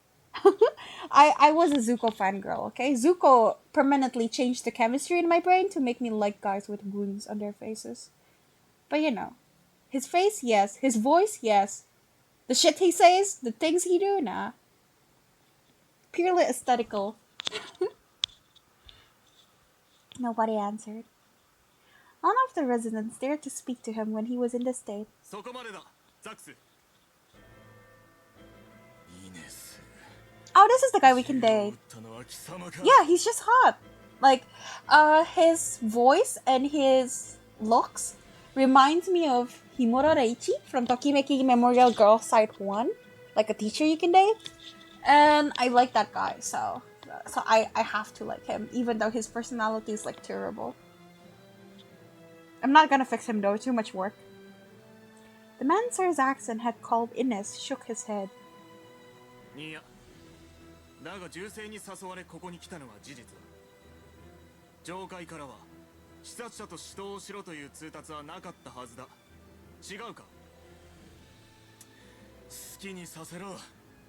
I was a Zuko fangirl, okay? Zuko permanently changed the chemistry in my brain to make me like guys with wounds on their faces. But you know, his face, yes. His voice, yes. The shit he says, the things he do, nah. Purely aesthetical. Nobody answered. None of the residents dared to speak to him when he was in the state. そこまでだザックス。イネス。 Oh, this is the guy we can date. 撃ったのは貴様か。 Yeah, he's just hot. Like, his voice and his looks reminds me of Himuro Reichi from Tokimeki Memorial Girl Side 1. Like a teacher you can date. And I like that guy, so I have to like him, even though his personality is like terrible. I'm not gonna fix him though, too much work. The man Sir Zaxxon had called Ines shook his head. いや、だが銃声に誘われここに来たのは事実だ。上階からは視察者と指導をしろという通達はなかったはずだ。違うか。好きにさせろ。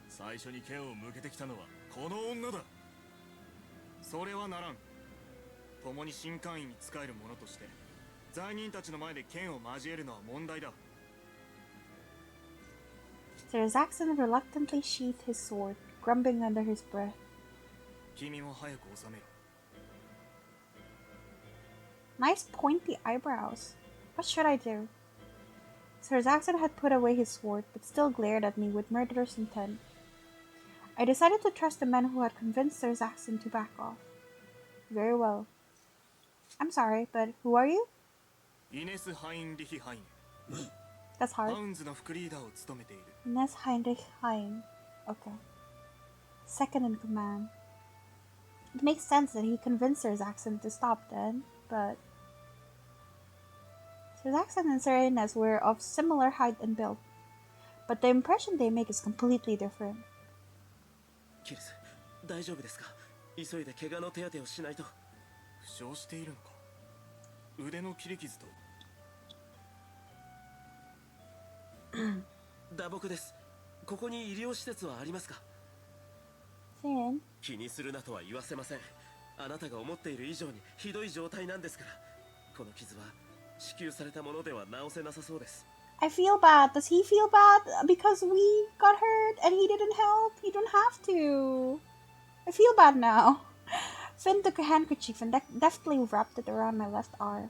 最初に剣を向けてきたのはこの女だ。それはならん。共に新官員に仕える者として罪人たちの前で剣を交えるのは問題だ。 Sir Zaxxon reluctantly sheathed his sword, grumbling under his breath. 君も早く収めろ。 Nice pointy eyebrows. What should I do? Sir Zaxxon had put away his sword, but still glared at me with murderous intent. I decided to trust the man who had convinced Sir Zaxxon to back off. Very well. I'm sorry, but who are you? イネス・ハインリヒ・ハイン。 That's ハ hard. ウンズの副リーダーを務めている。 Ines Heinrich Hein. Okay. Second in command. It makes sense that he convinced Sir Zaxxon to stop then, but... Sir Zaxxon and Sir Ines were of similar height and build, but the impression they make is completely different. キルス、大丈夫ですか？急いで怪我の手当てをしないと。負傷しているのか。腕の切り傷と。打撲です。ここに医療施設はありますか？ Sin? 気にするなとは言わせません。あなたが思っている以上にひどい状態なんですから。この傷は支給されたものでは治せなさそうです。 I feel bad. Does he feel bad because we got hurt and he didn't help? He don't have to. I feel bad now. Finn took a handkerchief and deftly wrapped it around my left arm.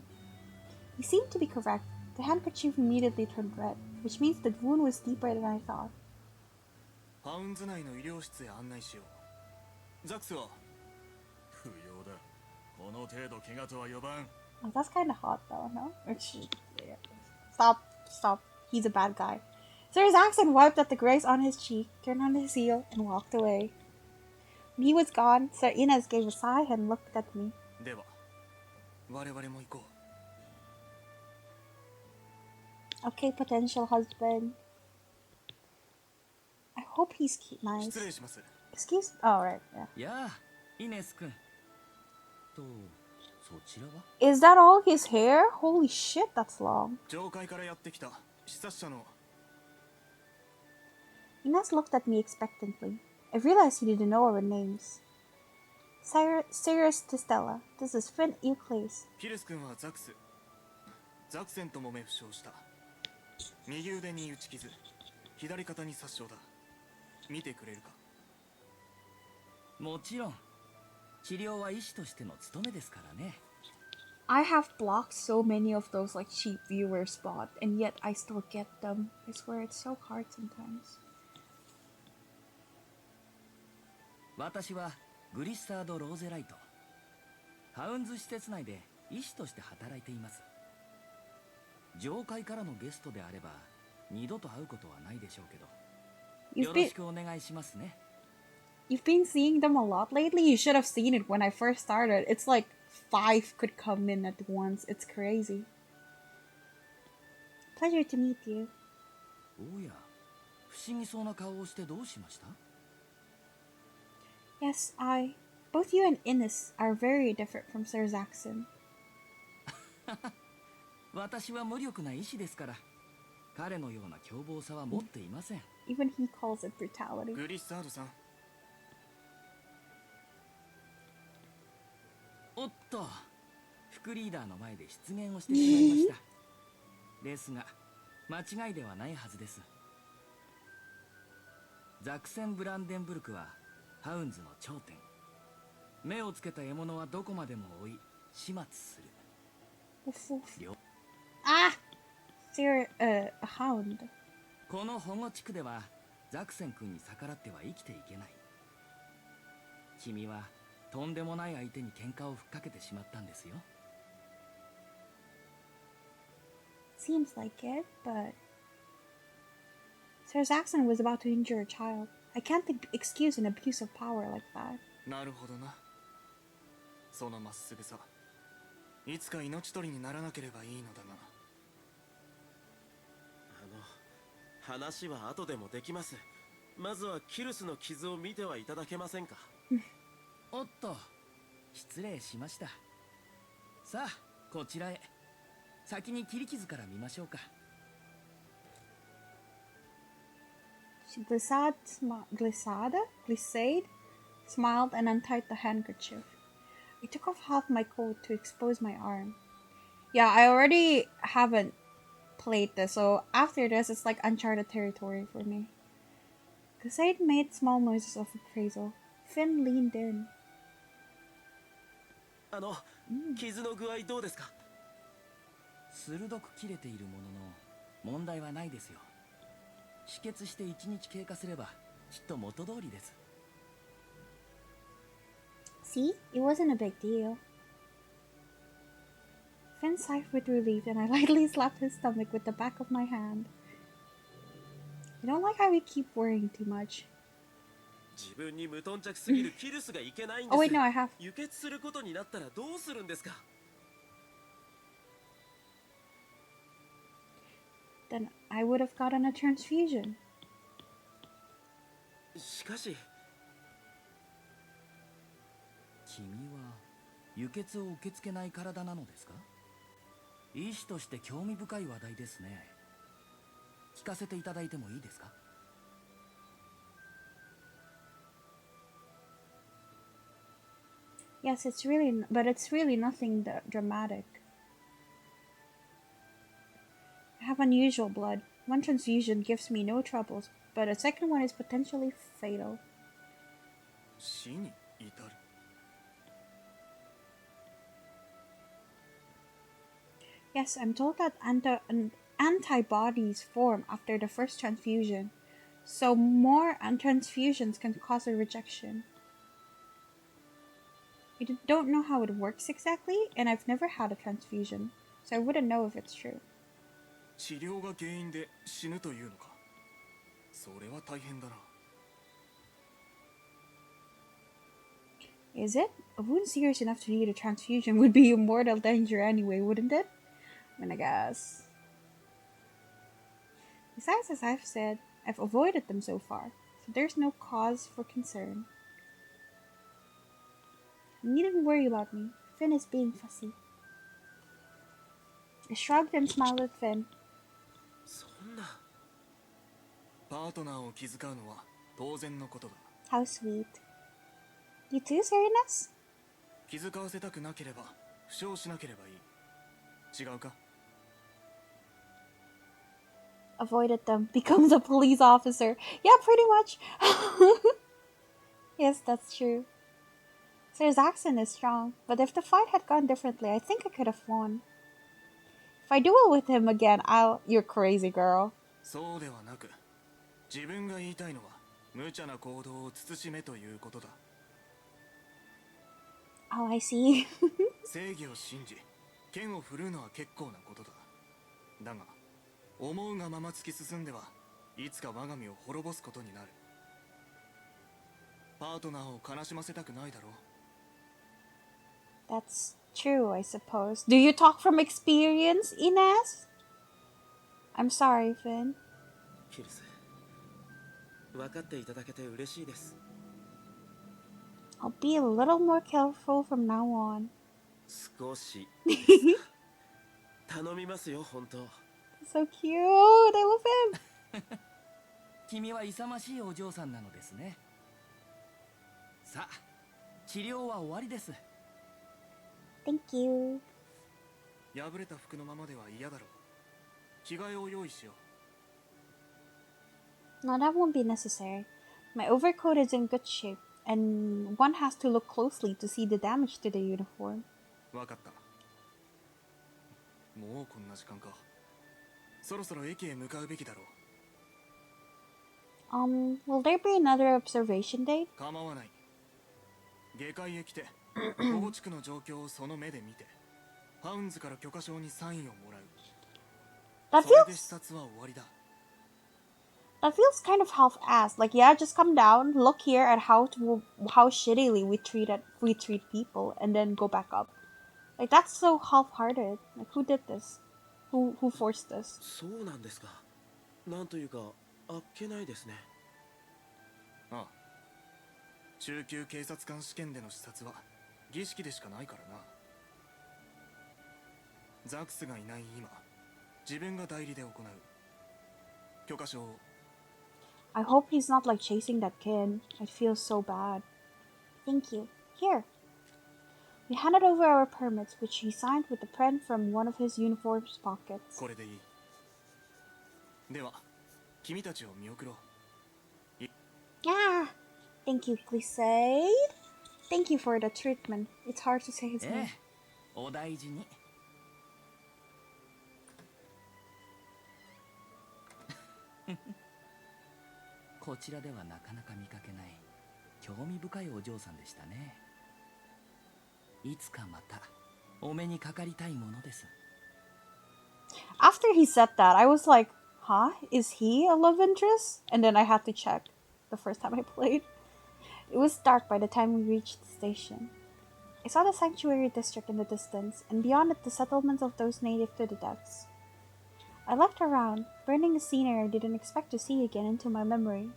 He seemed to be correct. The handkerchief immediately turned red, which means the wound was deeper than I thought. ハウンズ内の医療室へ案内しよう。ザックスは不要だ。この程度怪我とは呼ばん。 Oh, that's kind of hot though, no? Stop. Stop. He's a bad guy. Sir Zaxxon wiped at the graze on his cheek, turned on his heel, and walked away. When he was gone, Sir Ines gave a sigh and looked at me. では、我々も行こう。 Okay, potential husband. I hope he's nice. 失礼します。 Excuse? Oh, right, yeah. やあ、イネス君。と、そちらは？ Is that all his hair? Holy shit, that's long. 上階からやってきた視察者の。 Ines looked at me expectantly. I realized he didn't know our names. Cyrus Testella. This is Finn Euclase. ピルス君はザクス。ザクセンともめ負傷した。右腕に打ち傷、左肩に殺傷だ。見てくれるか。もちろん。治療は医師としての務めですからね。I have blocked so many of those like cheap viewer spot, and yet I still get them. I swear it's so hard sometimes. 私はグリッサード・ローゼライト。ハウンズ施設内で医師として働いています。上階からのゲストであれば二度と会うことはないでしょうけど、よろしくお願いしますね。You've been seeing them a lot lately. You should have seen it when I first started. It's like 5 could come in at once. It's crazy. Pleasure to meet you. おや、不思議そうな顔をしてどうしました？ Yes, both you and Ines are very different from Sir Zaxxon. 私は無力な医師ですから。彼のような凶暴さは持っていません。 Even he calls it brutality. グリッサードさん、おっと、副リーダーの前で失言をしてしまいました。ですが間違いではないはずです。ザクセン・ブランデンブルクはハウンズの頂点。目をつけた獲物はどこまでも追い始末する。 Woof, woof. Ah! They're a hound. この保護地区ではザクセン君に逆らっては生きていけない。君はとんでもない相手に喧嘩をふっかけてしまったんですよ。 Seems like it, but Sir Saxon was about to injure a child. I can't excuse an abuse of power like that. なるほどな。そのまっすぐさ、いつか命取りにならなければいいのだが。話は後でもできます。まずはキルスの傷を見てはいただけませんか。おっと、失礼しました。さあこちらへ。先に切り傷から見ましょうか。 Glissade smiled and untied the handkerchief. I took off half my coat to expose my arm. Yeah, I already haven't played this, so after this it's like uncharted territory for me. Glissade made small noises of appraisal. Finn leaned in. 傷の具合どうですか。鋭く切れているものの問題はないですよ。止血して1日経過すればきっと元通りです。 See? It wasn't a big deal. Finn sighed with relief and I lightly slapped his stomach with the back of my hand. I don't like how we keep worrying too much. 自分に無頓着すぎるキルスがいけないんです。 Oh wait, no, I have. 輸血することになったらどうするんですか。 Then I would have gotten a transfusion. しかし君は輸血を受け付けない体なのですか。医師として興味深い話題ですね。聞かせていただいてもいいですか。 Yes, but it's really nothing dramatic. I have unusual blood. One transfusion gives me no troubles, but a second one is potentially fatal. 死に至る。 Yes, I'm told that antibodies form after the first transfusion, so more transfusions can cause a rejection. I don't know how it works exactly, and I've never had a transfusion, so I wouldn't know if it's true. 治療が原因で死ぬというのか。それは大変だな。 Is it? A wound serious enough to need a transfusion would be a mortal danger anyway, wouldn't it? I mean, I guess. Besides, as I've said, I've avoided them so far, so there's no cause for concern. You needn't worry about me. Finn is being fussy. I shrugged and smiled at Finn. そんな。パートナーを気遣うのは当然のことだ。 How sweet. You too, Serenus? 気遣わせたくなければ負傷しなければいい。違うか。 Avoided them. Becomes a police officer. Yeah, pretty much. Yes, that's true. Sir Saxon is strong, but if the fight had gone differently, I think I could have won. If I duel with him again, You're crazy, girl. そうではなく、自分が言いたいのは無茶な行動を慎めということだ。 Oh, I see. 正義を信じ、剣を振るうのは結構なことだ。だが、思うがまま突き進んではいつか我が身を滅ぼすことになる。パートナーを悲しませたくないだろう。 That's true, I suppose. Do you talk from experience, Inez? I'm sorry, Finn. キルス、分かっていただけて嬉しいです。 I'll be a little more careful from now on. 少し頼みますよ、本当。So cute. I love him. 君は勇ましいお嬢さんなのですね。さあ、治療は終わりです。 Thank you. 破れた服のままでは嫌だろう。着替えを用意しよう。 No, that won't be necessary. My overcoat is in good shape, and one has to look closely to see the damage to the uniform. わかった。もうこんな時間か。そろそろ駅へ向かうべきだろう。Will there be another observation date? 構わない。下界へ来て保護地区の状況をその目で見て、ハウンズから許可証にサインをもらう。 That それで視 feels 察は終わりだ。 that feels kind of half-assed. Like, yeah, just come down, look here at how shittily we treat people, and then go back up. Like, that's so half-hearted. Like, who did this? Who forced this? そうなんですか。なんというか、あっけないですね。ああ。中級警察官試験での視察は儀式でしかないからな。ザクスがいない今、自分が代理で行う。許可証を。 I hope he's not like chasing that kid. I'd feel so bad. Thank you. Here. We handed over our permits, which he signed with the pen from one of his uniform's pockets. これでいい。では、君たちを見送ろう。Yeah. Thank you, Glycade. Thank you for the treatment. It's hard to say his え name. え、お大事に。こちらではなかなか見かけない興味深いお嬢さんでしたね。いつかまたお目にかかりたいものです。 After he said that, I was like, huh? Is he a love interest? And then I had to check the first time I played. It was dark by the time we reached the station. I saw the sanctuary district in the distance, and beyond it the settlements of those native to the depths. I looked around, burning a scenery I didn't expect to see again into my memory.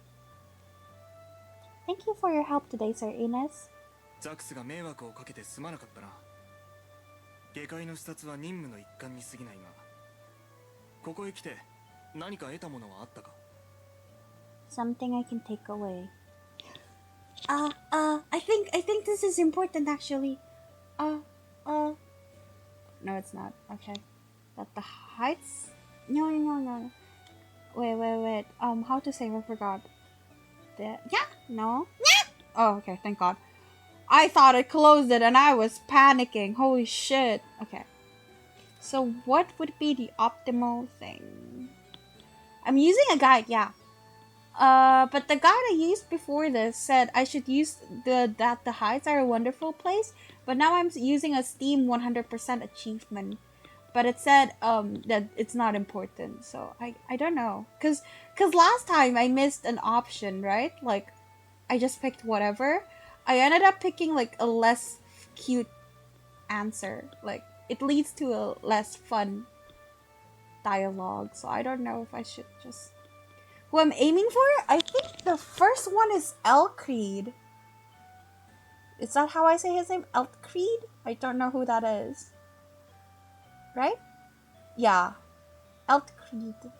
Thank you for your help today, Sir Ines. ザクスが迷惑をかけてすまなかったな。下界の視察は任務の一環に過ぎないが、ここへ来て何か得たものはあったか？ Something I can take away. I think this is important actually. No, it's not. Okay. That the heights? No. Wait. How to save? I forgot. No. Oh, okay. Thank God. I thought it closed it and I was panicking. Holy shit. Okay. So what would be the optimal thing? I'm using a guide, yeah. But the guide I used before this said I should use that the heights are a wonderful place, but now I'm using a Steam 100% achievement. But it said that it's not important, so I don't know. Cause last time I missed an option, right? Like I just picked whatever. I ended up picking like a less cute answer. Like it leads to a less fun dialogue, so I don't know if I should just... Who I'm aiming for? I think the first one is Elcreed. Is that how I say his name? Elcreed? I don't know who that is. Right? Yeah. Elcreed.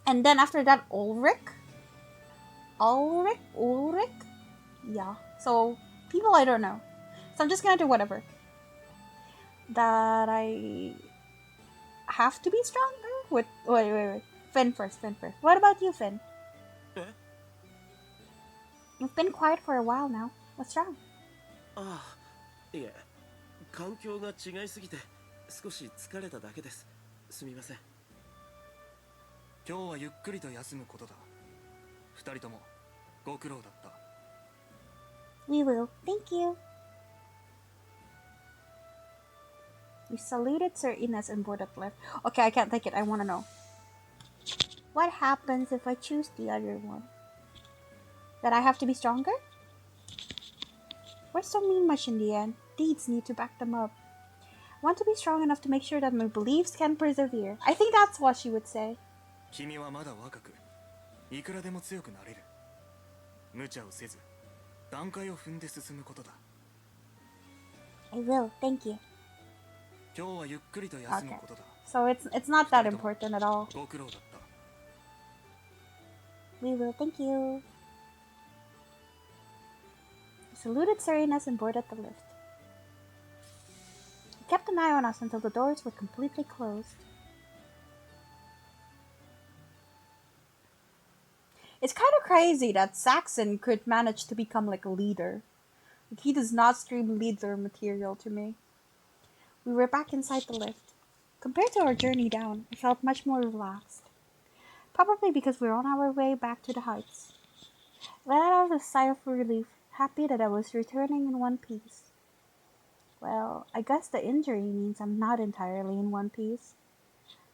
And then after that, Ulrich? Ulrich? Yeah. So, people I don't know. So I'm just gonna do whatever. That I have to be stronger? Wait. Finn first. What about you, Finn? You've been quiet for a while now. What's wrong? ああ、いえ、環境が違いすぎて少し疲れただけです。すみません。今日はゆっくりと休むことだ。二人ともご苦労だった。 We will. Thank you. We saluted Sir Ines and boarded left. Okay, I can't take it. I want to know. What happens if I choose the other one? That I have to be stronger? Words don't mean much in the end. Deeds need to back them up. I want to be strong enough to make sure that my beliefs can persevere. I think that's what she would say. 君はまだ若く、いくらでも強くなれる。無茶をせず、段階を踏んで進むことだ。 I will. Thank you. 今日はゆっくりと休むことだ。 So it's not that important at all. ご苦労だった。 We will, thank you. He saluted Serenas and boarded the lift. He kept an eye on us until the doors were completely closed. It's kind of crazy that SACHSEN could manage to become like a leader. Like, he does not scream leader material to me. We were back inside the lift. Compared to our journey down, I felt much more relaxed. Probably because we were on our way back to the heights. I let out a sigh of relief, happy that I was returning in one piece. Well, I guess the injury means I'm not entirely in one piece.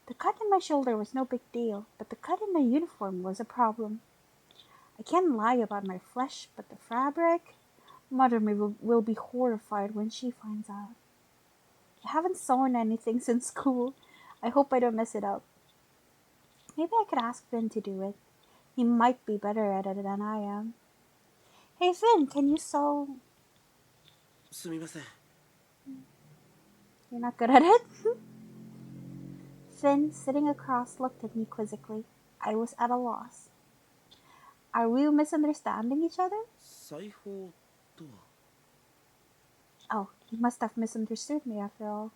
The cut in my shoulder was no big deal, but the cut in my uniform was a problem. I can't lie about my flesh, but the fabric? Mother will be horrified when she finds out. I haven't sewn anything since school. I hope I don't mess it up. Maybe I could ask Finn to do it. He might be better at it than I am. Hey Finn, can you sew? すみません。 You're not good at it? Finn, sitting across, looked at me quizzically. I was at a loss. Are we misunderstanding each other? 裁縫とは。 Oh, he must have misunderstood me after all.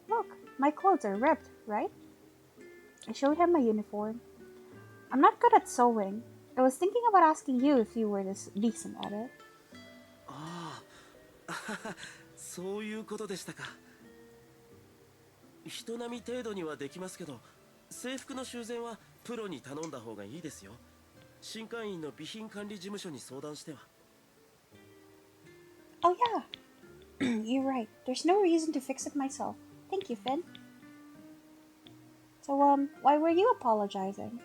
Look, my clothes are ripped, right? I showed him my uniform. I'm not good at sewing. I was thinking about asking you if you were this decent at it. ああ、そういうことでしたか。人並み程度にはできますけど、制服の修繕はプロに頼んだ方がいいですよ。新会員の備品管理事務所に相談しては。 Oh yeah, you're right. There's no reason to fix it myself. Thank you, Finn. So, why were you apologizing?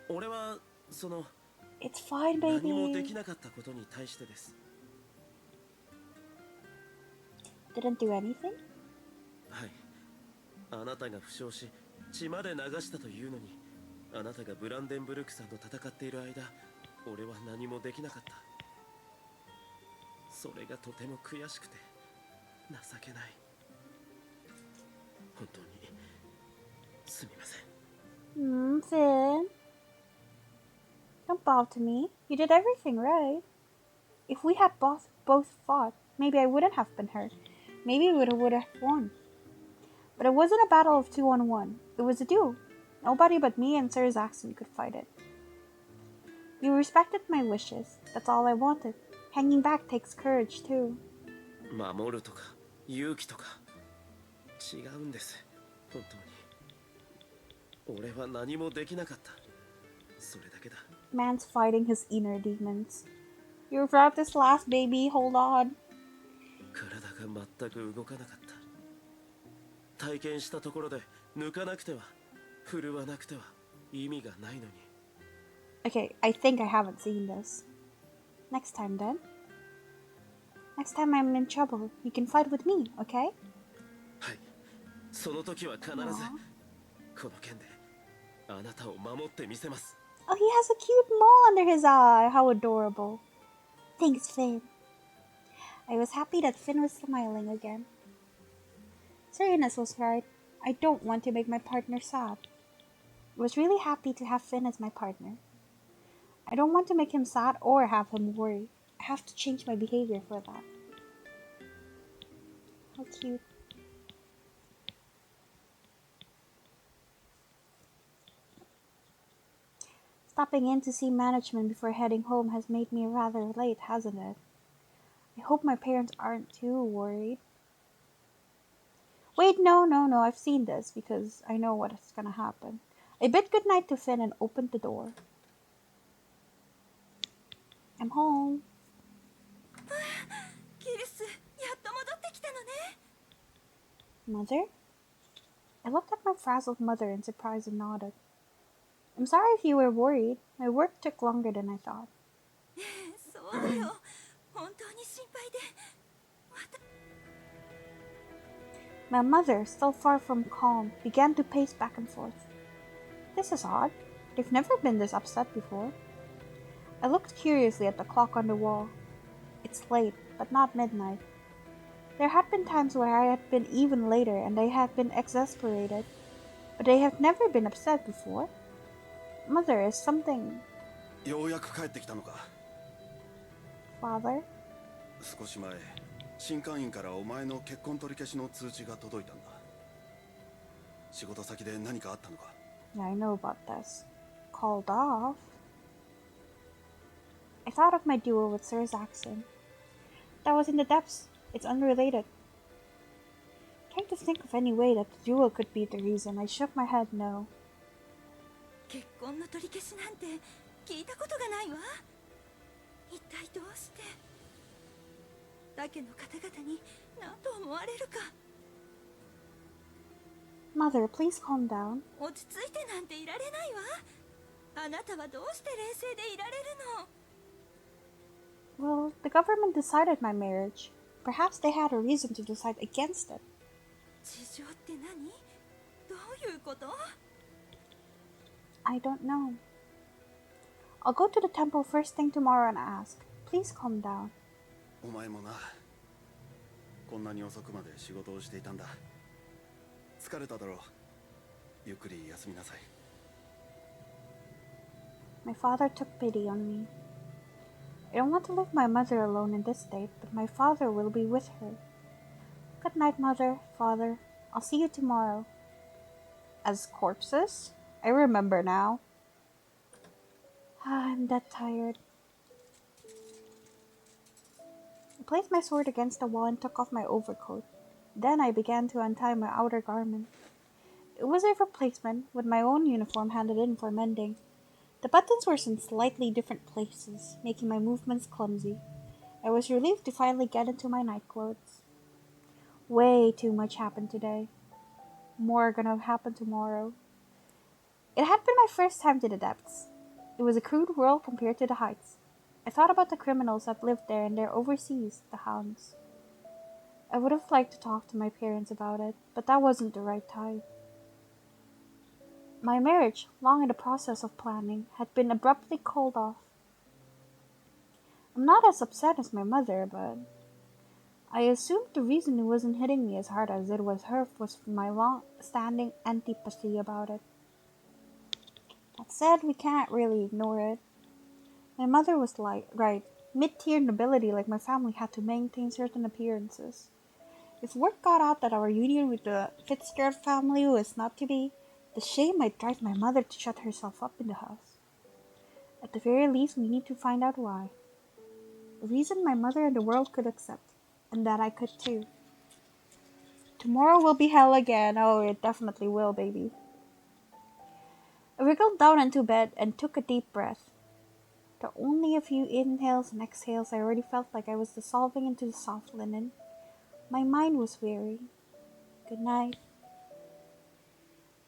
俺はその It's fine, 何もで baby. きなかったことに対してです。 Didn't do anything? はい。あなたが負傷し、血まで流したというのに、あなたがブランデンブルクさんと戦っている間、俺は何もできなかった。それがとても悔しくて情けない。本当にすみません。 Finn. Don't bow to me. You did everything right. If we had both fought, maybe I wouldn't have been hurt. Maybe we would have won. But it wasn't a battle of 2-on-1. It was a duel. Nobody but me and Sir SACHSEN could fight it. You respected my wishes. That's all I wanted. Hanging back takes courage, too. 守るとか勇気とか違うんです。本当に。俺は何もできなかった。それだけだ。 Man's fighting his inner demons. You're about this last, baby. Hold on. 体が全く動かなかった。体験したところで抜かなくては、振るわなくては意味がないのに。 Okay, I think I haven't seen this. Next time, then. Next time I'm in trouble, you can fight with me, okay? はい。その時は必ずこの剣であなたを守ってみせます。 Oh, he has a cute mole under his eye. How adorable. Thanks, Finn. I was happy that Finn was smiling again. Serenas was right. I don't want to make my partner sad. I was really happy to have Finn as my partner. I don't want to make him sad or have him worry. I have to change my behavior for that. How cute. Stopping in to see management before heading home has made me rather late, hasn't it? I hope my parents aren't too worried. Wait, no, I've seen this because I know what's gonna happen. I bid goodnight to Finn and opened the door. I'm home. キルス、やっと戻ってきたのね。 Mother? I looked at my frazzled mother in surprise and nodded. I'm sorry if you were worried. My work took longer than I thought. そうよ。本当に心配で。 My mother, still far from calm, began to pace back and forth. This is odd. They've never been this upset before. I looked curiously at the clock on the wall. It's late, but not midnight. There had been times where I had been even later and I had been exasperated, but I have never been upset before. Mother is something. ようやく帰ってきたのか。 Father? 少し前、新会員からお前の結婚取り消しの通知が届いたんだ。仕事先で何かあったのか。 Yeah, I know about this. Called off? I thought of my duel with Sir SACHSEN. That was in the depths. It's unrelated. Trying to think of any way that the duel could be the reason, I shook my head no. 結婚の取り消しなんて聞いたことがないわ。一体どうしてだけの方々に何と思われるか。 Mother, please calm down. 落ち着いてなんていられないわ。あなたはどうして冷静でいられるの？ Well, the government decided my marriage. Perhaps they had a reason to decide against it. 事情って何？どういうこと？ I don't know. I'll go to the temple first thing tomorrow and ask. Please calm down. お前もな。こんなに遅くまで仕事をしていたんだ。疲れただろう。ゆっくり休みなさい。 My father took pity on me. I don't want to leave my mother alone in this state, but my father will be with her. Good night, mother, father. I'll see you tomorrow. As corpses? I remember now. I'm that tired. I placed my sword against the wall and took off my overcoat. Then I began to untie my outer garment. It was a replacement, with my own uniform handed in for mending. The buttons were in slightly different places, making my movements clumsy. I was relieved to finally get into my nightclothes. Way too much happened today. More gonna happen tomorrow. It had been my first time to the depths. It was a crude world compared to the heights. I thought about the criminals that lived there and their overseas, the hounds. I would have liked to talk to my parents about it, but that wasn't the right time. My marriage, long in the process of planning, had been abruptly called off. I'm not as upset as my mother, but I assumed the reason it wasn't hitting me as hard as it was her was my long-standing antipathy about it. That said, we can't really ignore it. My mother was right. Mid-tier nobility like my family had to maintain certain appearances. If word got out that our union with the Fitzgerald family was not to be, the shame might drive my mother to shut herself up in the house. At the very least, we need to find out why. A reason my mother and the world could accept, and that I could too. Tomorrow will be hell again. Oh, it definitely will, baby. I wriggled down into bed and took a deep breath. After only a few inhales and exhales, I already felt like I was dissolving into the soft linen. My mind was weary. Good night.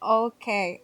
Okay,